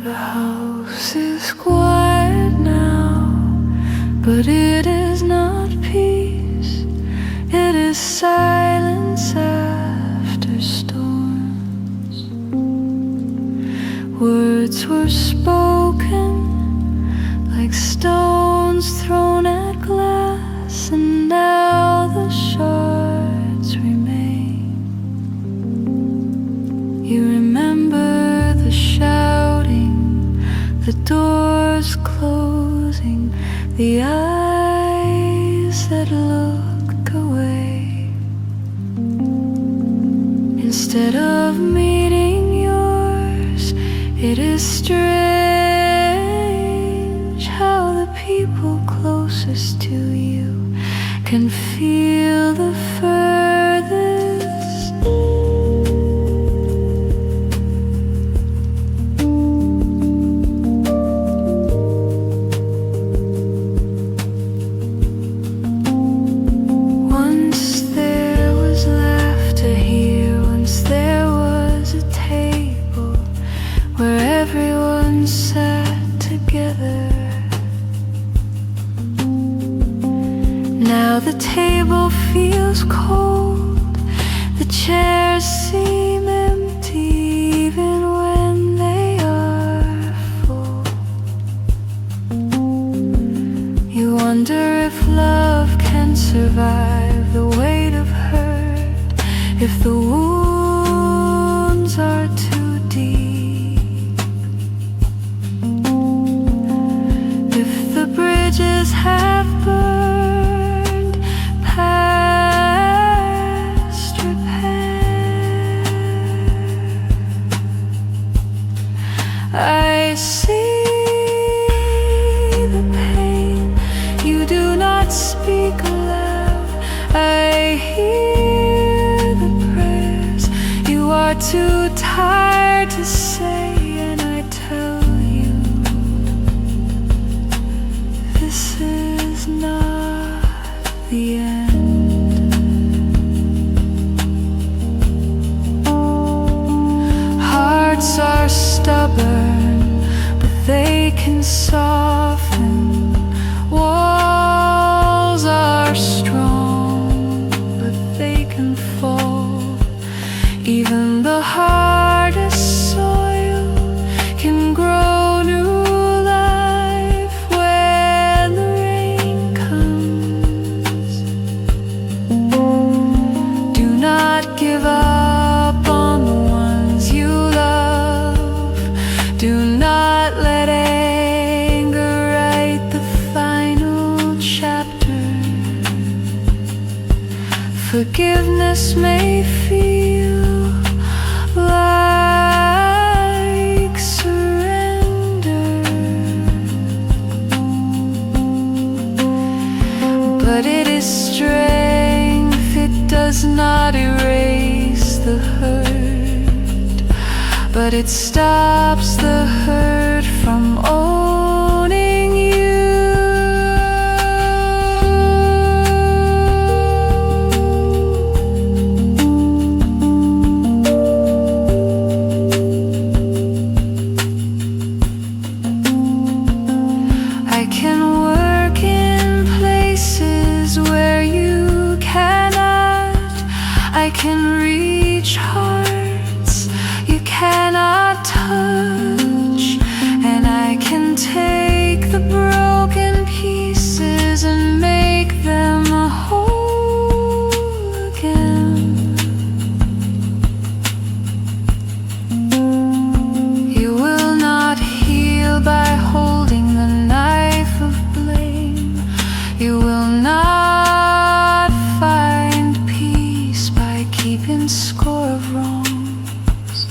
The house is quiet now, but it is not peace. It is silence after storms. Words were spoken like stones thrown at glass, and now the shards remain. You remember the shouting, the doors closing, the eyes that look away. Instead of meeting yours, it is strange how the people closest to you can feel the furthest. Everyone sat together. Now the table feels cold, the chairs seem empty even when they are full. You wonder if love can survive the weight of hurt, if the wounds are too deep. Bridges have burned past repair. I see the pain, you do not speak aloud. I hear the prayers you are too tired to say, and I tell you, this is not the end. Hearts are stubborn, but they can soften. Walls are strong, but they can fall. Even the hardest this may feel like surrender, but it is strength. It does not erase the hurt, but it stops the hurt from owning you. I can work in places where you cannot. I can reach hearts you cannot touch, and I can take the broken pieces and make them whole again. You will not heal by holding the knife of blame. You will not find peace by keeping score of wrongs.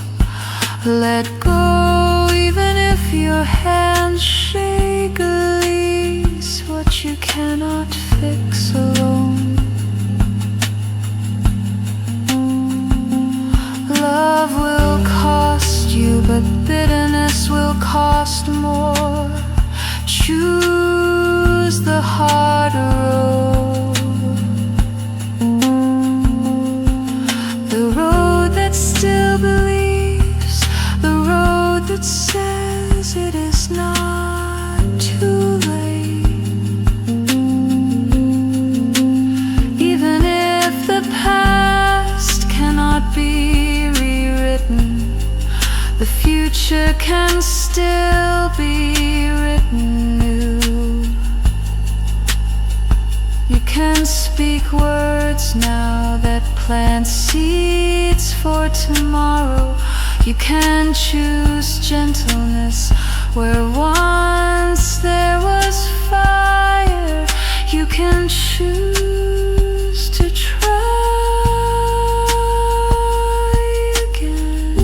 Let go even if your hands shake. Release what you cannot fix alone. Love will cost you, but bitterness will cost more. Choose the harder road, the road that still believes, the road that says it is not too late. Even if the past cannot be rewritten, the future can still be written new. You can speak words now that plant seeds for tomorrow. You can choose gentleness where once there was fire. You can choose to try again.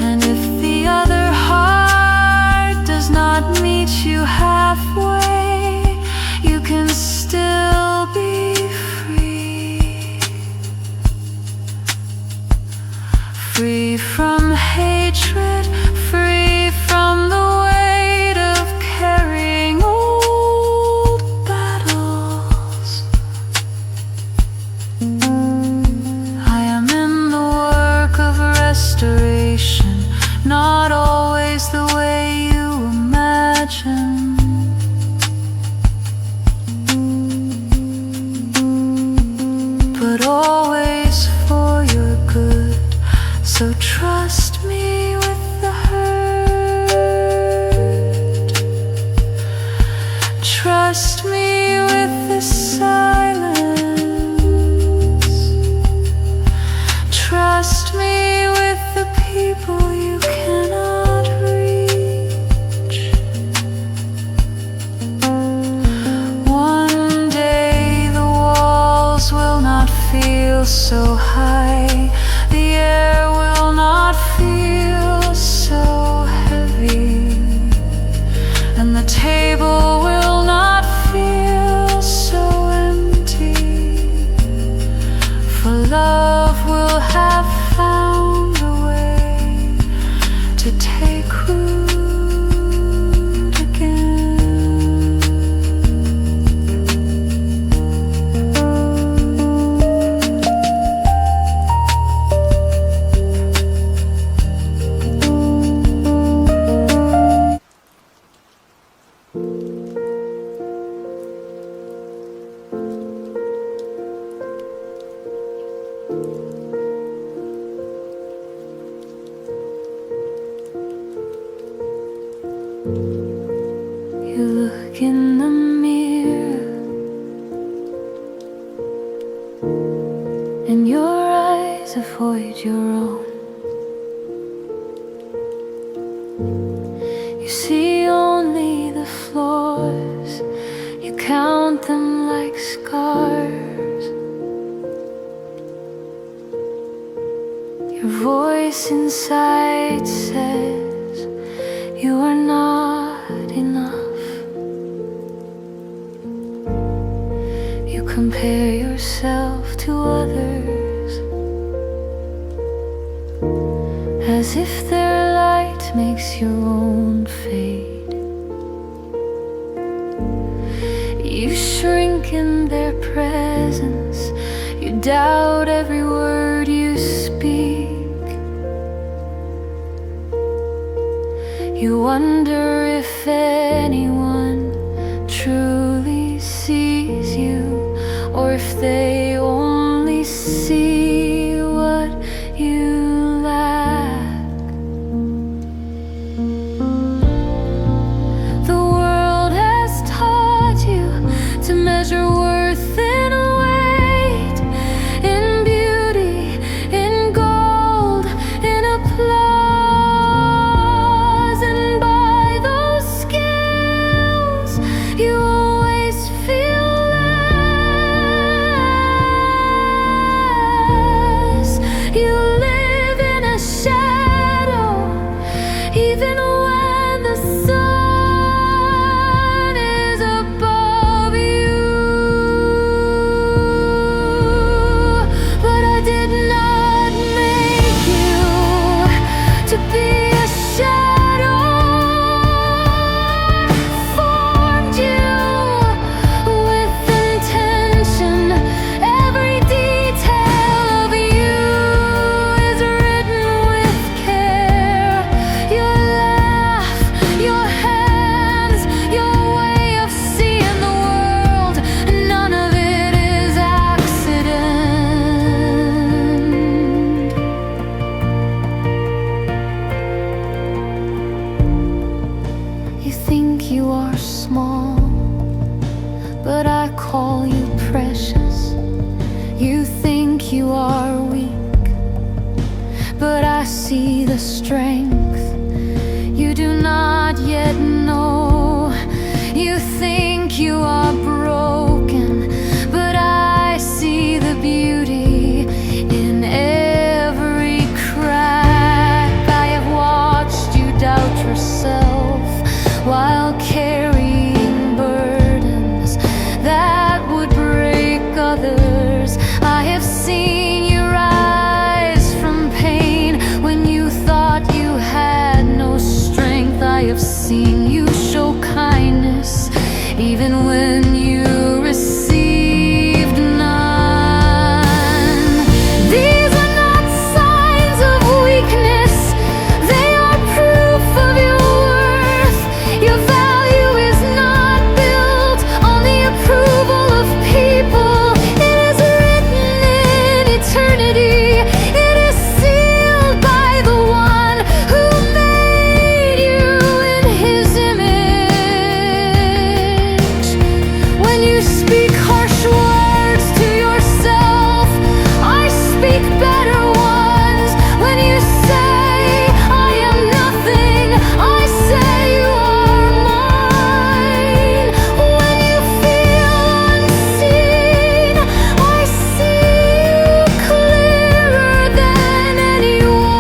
And if the other heart does not meet you halfway, you can still be free. Free from hatred, free from the weight of carrying old battles. I am in the work of restoration, not always the way you imagine, but always for your good. So trust me with the hurt. Trust me with the silence. Trust me with the people you cannot reach. One day the walls will not feel so high. The air will not feel so heavy, and the table will not feel so empty. For love will have found a way to take root again. You look in the mirror, and your eyes avoid your own. You see only the flaws, you count voice inside says you are not enough. You compare yourself to others as if their light makes your own fade. You shrink in their presence, you doubt every word you speak. You wonder if anyone truly sees you, or if they only see what you lack. The world has taught you to measure worth in weight, in beauty, in gold, in applause. You always feel less. You live in a shadow, even when the sun is above you. But I did not make you to be a shadow. You think you are small, but I call you precious. You think you are weak, but I see the strength you do not yet know. You think you are broken, but I see the beauty in every crack. I have watched you doubt yourself while carrying burdens that would break others. I have seen you rise from pain when you thought you had no strength. I have seen you show kindness even when you received none. These are not signs of weakness, they are proof of your worth. Your value is not built on the approval of people. It is written in eternity. It is sealed by the one who made you in his image. When you speak harsh words to yourself, I speak better ones. When you say I am nothing, I say you are mine. When you feel unseen, I see you clearer than anyone.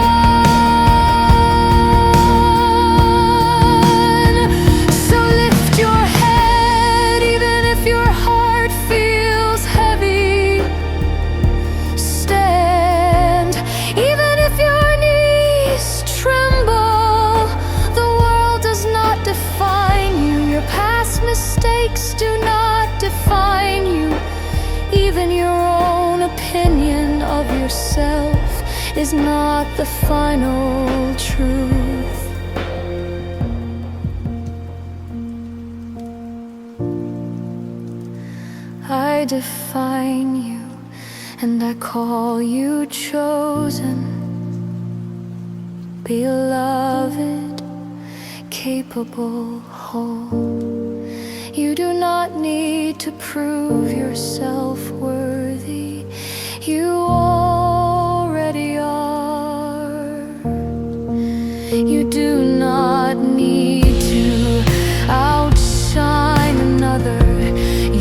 So lift your head even if your heart feels heavy. Stand even if your knees tremble. The world does not define you. Your past mistakes do not define you. Even your own opinion of yourself is not the final truth. I define you, and I call you chosen, beloved, capable, whole. You do not need to prove yourself worthy. You already are. You do not need to outshine another.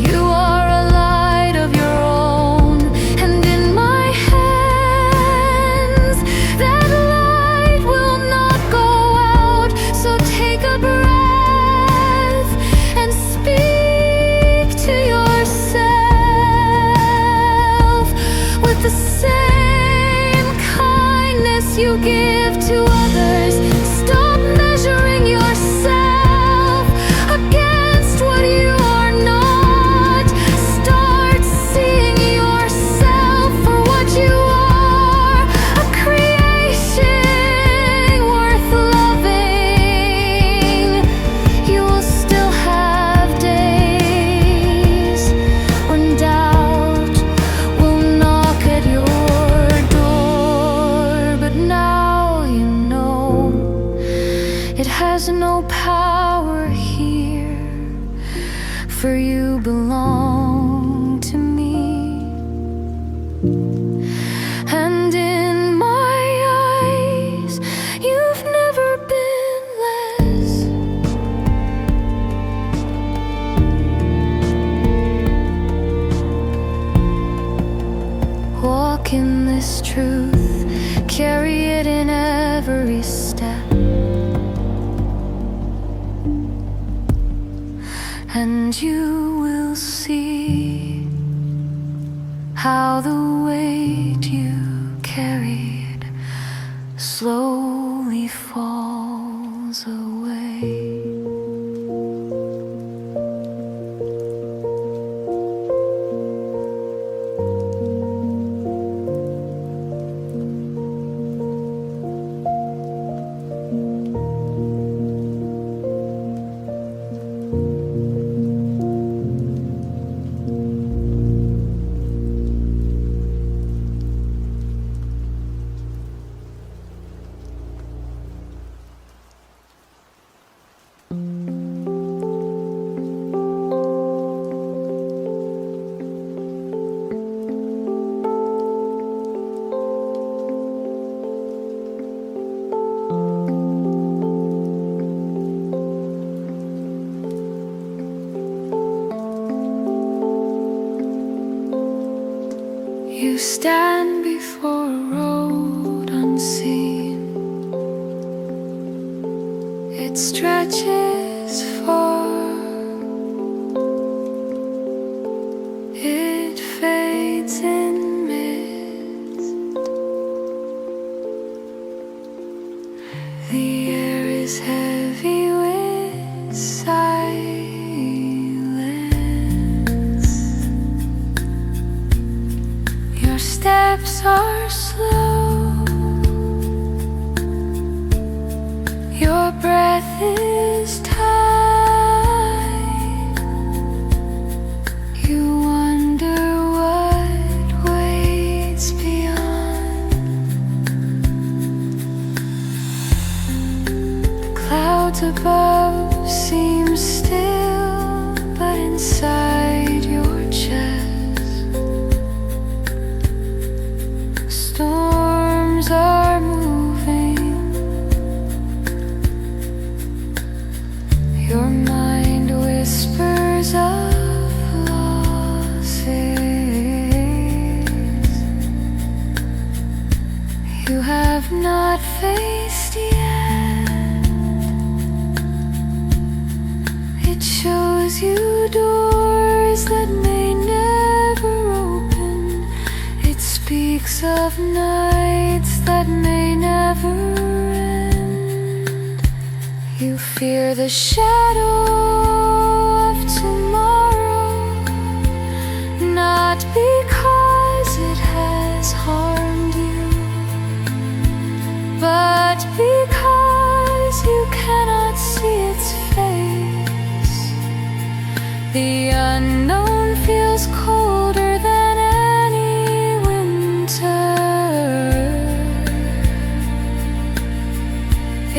You are a light of your own, and in my hands There's no power here, for you belong to me. And in my eyes, you've never been less. Walk in this truth, carry it in every step, and you will see how the weight you carried slowly falls away. You stand before a road unseen. It stretches far, it fades in mist. The air is heavy with silence. Your steps are slow, your breath is tight. You wonder what waits beyond. The clouds above seem still, but inside your chest storms are moving. Your mind whispers of losses you have not faced yet. It shows you doors that may never open. It speaks of nights that may never end. You fear the shadow of tomorrow, not because it has harmed you, but because you cannot see its face. The unknown feels colder than any winter.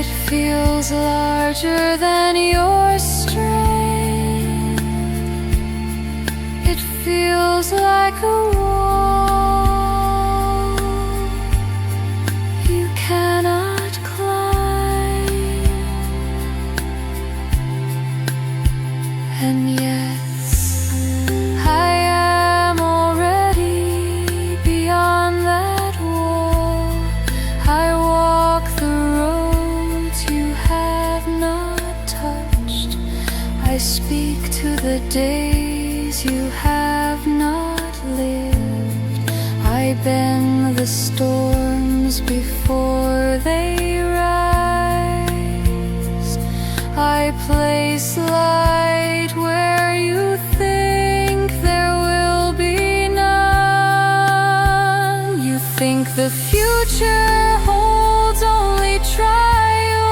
It feels larger than your strength. It feels like a wall you cannot climb. And yet I am already beyond that wall. I walk the roads you have not touched. I speak to the days you have not lived. I bend the storms before they rise. I place light where you think there will be none. You think the future holds only trials,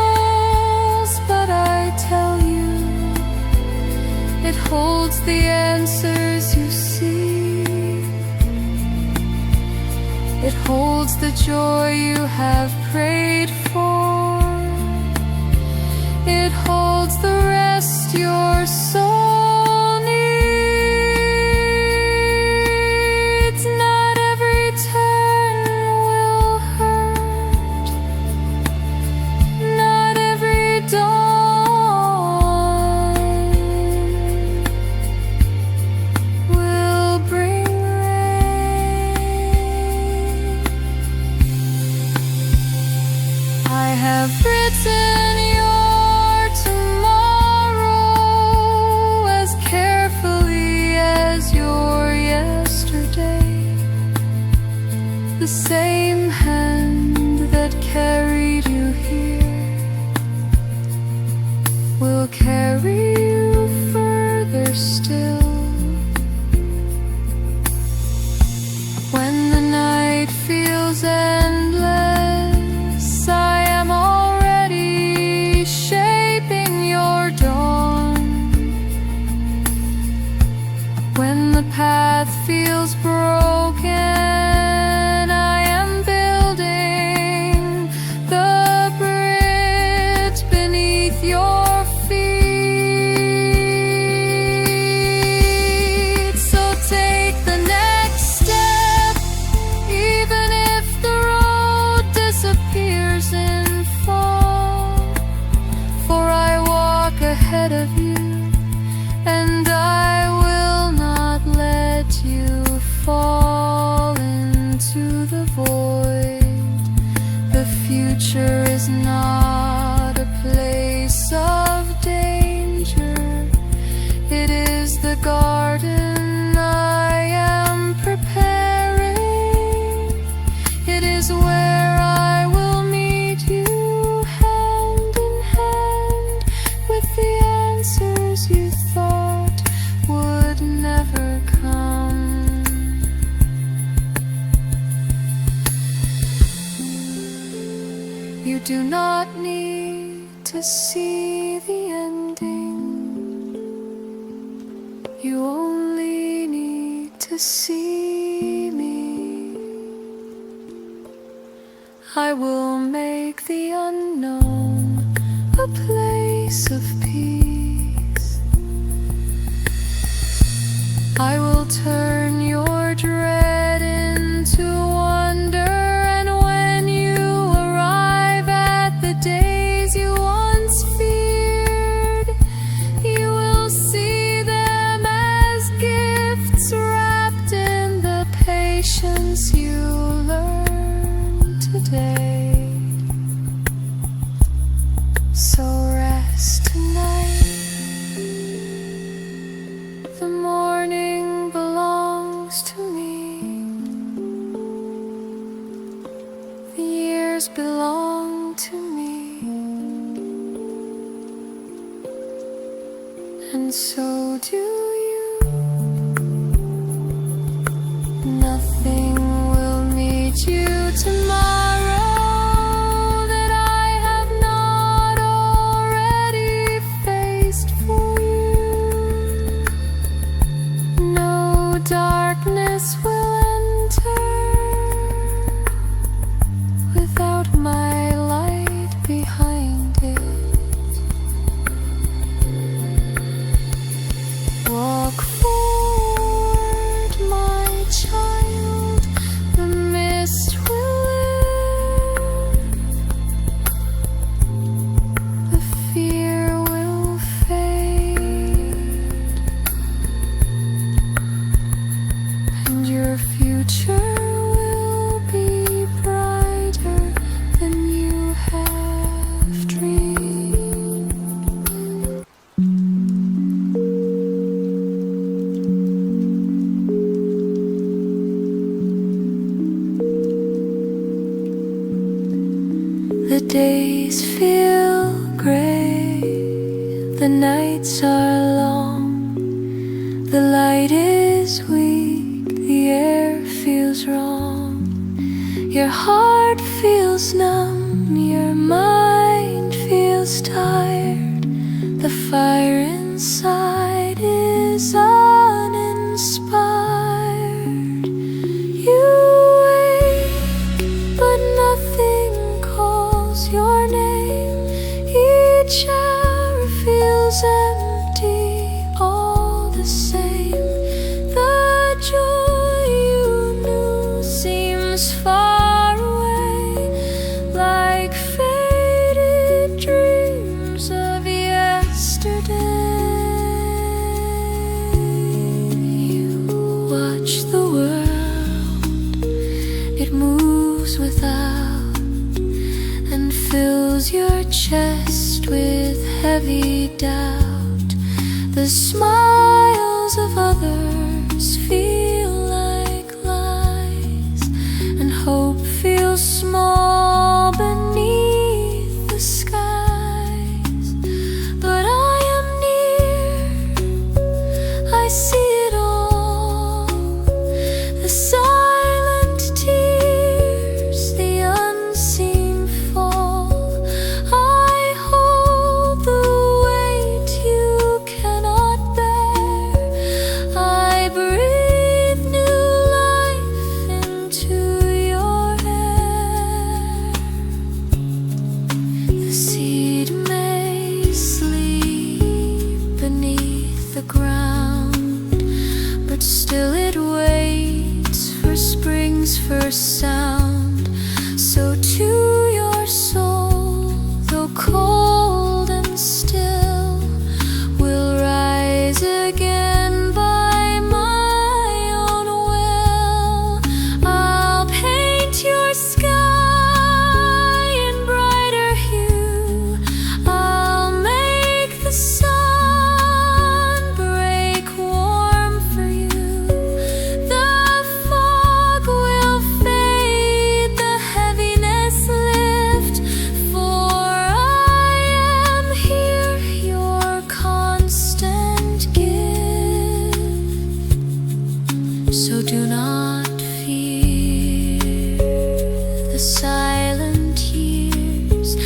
but I tell you, it holds the answers you seek. It holds the joy you have prayed for. It holds the rest your soul needs. Not every turn will hurt, not every dawn will bring rain. I have written your tomorrow as carefully as your yesterday. The same hand that carried you here will carry you further still. When the night feels endless, I am already shaping your dawn. When the path feels broken, I am building the bridge beneath your feet. So take the next step, even if the road disappears in fog. For I walk ahead of you, and I will not let you fall into the void. The future is not a place of danger. It is the garden I am preparing. It is where I will meet you hand in hand, with the answers you thought would never come. You do not need to see the ending. You only need to see me. I will make the unknown a place of peace. I will turn your dread into wonder, and when you arrive at the days you once feared, you will see them as gifts wrapped in the patience you learned today. So rest tonight. The morning belongs to me. The years belong to me. And so do you. Nothing will meet you tomorrow that I have not already faced for you. No darkness will enter without my light behind it. Walk forward, my child, the mist will lift, the fear will fade, and your future will be brighter than you have dreamed. The days feel gray, the nights are long, the light is weak, the air feels wrong. Your heart feels numb, your mind feels tired. The fire inside is uninspired. You wake, but nothing calls your name. Each seems far away, like faded dreams of yesterday. You watch the world, it moves without, and fills your chest with heavy doubt. The smiles of others feel like lies, and hope feels small beneath the skies. But I am near, I see it all, the silent tears, the unseen fall. I hold the weight you cannot bear. I breathe new life into your air. The seed may sleep beneath the ground, but still it waits for spring's first sound. So to your soul, though cold and still, will rise again by my own will. I'll paint your sky in brighter hue. I'll make the sun break warm for you. The fog will fade, the heaviness lift, for I am here, your constant gift. So do not fear the silent years.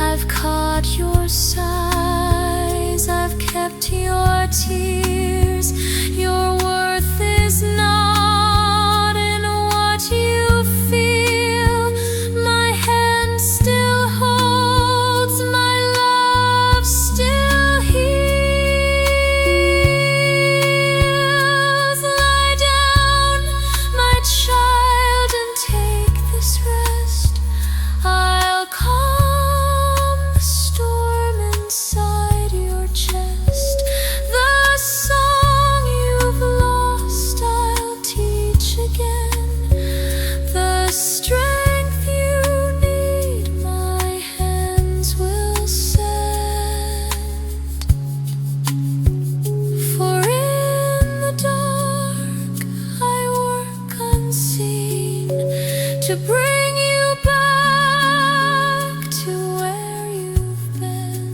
I've caught your sighs, I've kept your tears. Your worth is not in what you feel. My hand still holds, my love still heals. Lie down, my child, and take this rest. I'll calm the storm inside your chest. The song you've lost I'll teach again. The strength you need my hands will send. For in the dark I work unseen to bring you back to where you've been.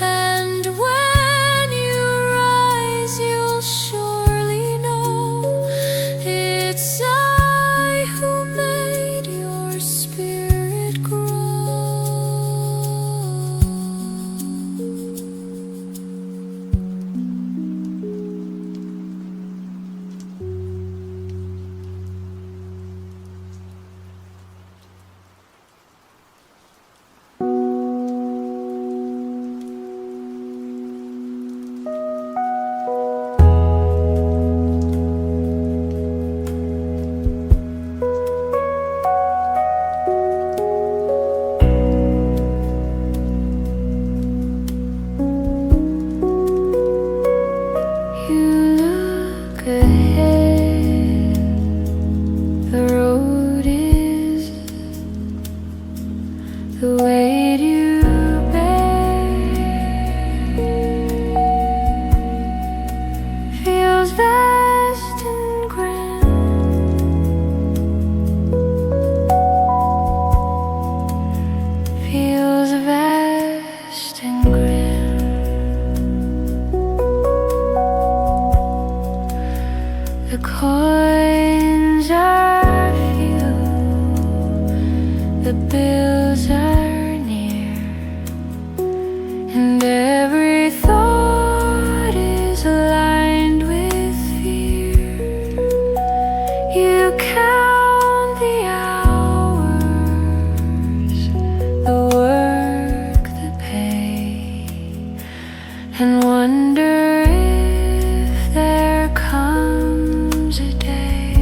And when you rise, you'll surely know it's I who made your spirit grow. You look ahead, the road is the weight you bear, feels vast and grand, feels vast and grand. The coins are few, the bills are near, and every thought is lined with fear. You count the hours, the work, the pay, and wonder if there comes a day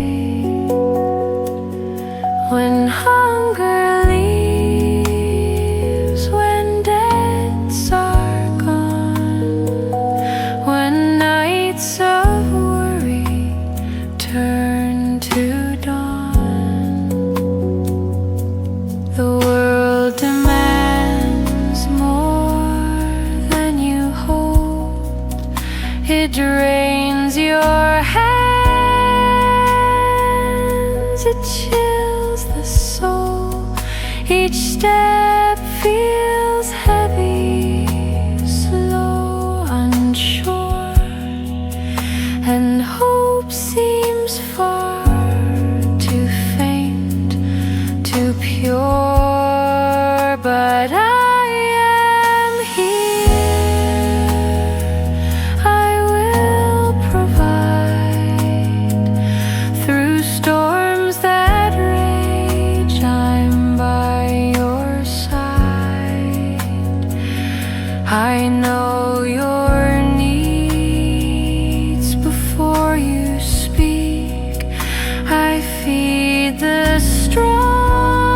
When hunger leaves, when debts are gone, when nights of worry turn to dawn, the world demands more than you hold. It drains your hands, it chills the soul. Each step feels heavy, slow, unsure, and hope seems far too faint, too pure. But I am here, I will provide. Through storms that rage, I'm by your side. I know your needs before you speak. I feed the strong,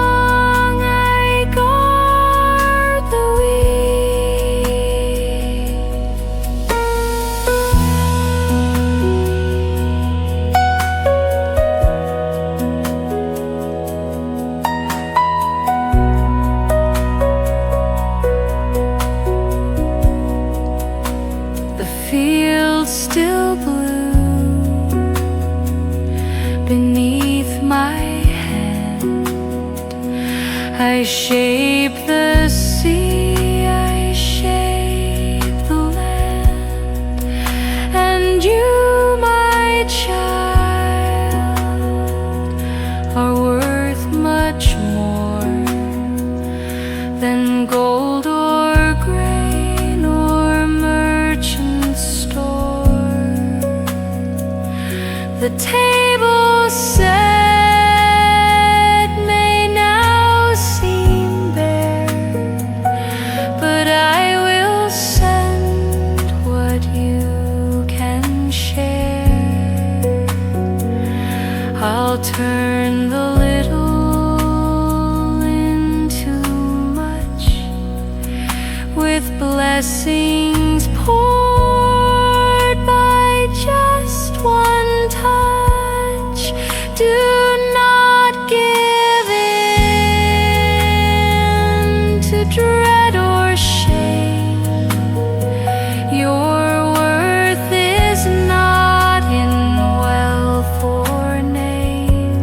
I guard the weak. The fields still bloom beneath my hand. I shape the sea, I shape the land. And you, my child, are worth much more than gold or grain or merchant store. The table set may now seem bare, but I will send what you can share. I'll turn the little into much, with blessings poured by just one touch. Do not give in to dread or shame. Your worth is not in wealth or name.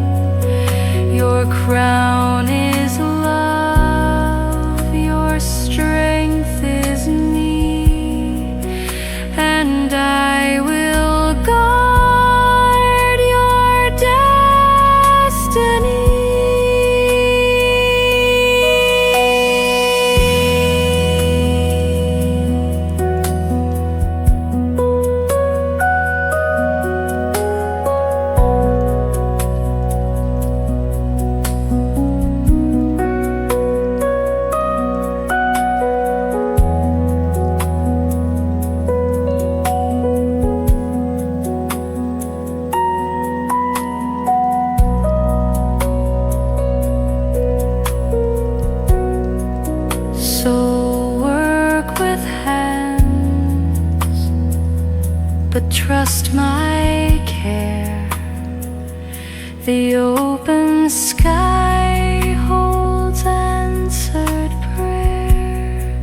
Your crown is love, your strength is me, and I will guard your destiny. So work with hands, but trust my care. The open sky holds answered prayer.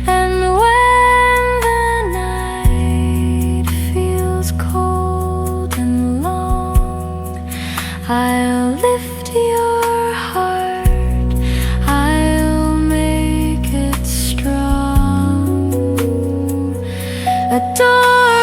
And when the night feels cold and long, I'll lift your heart, I'll make it strong. Adore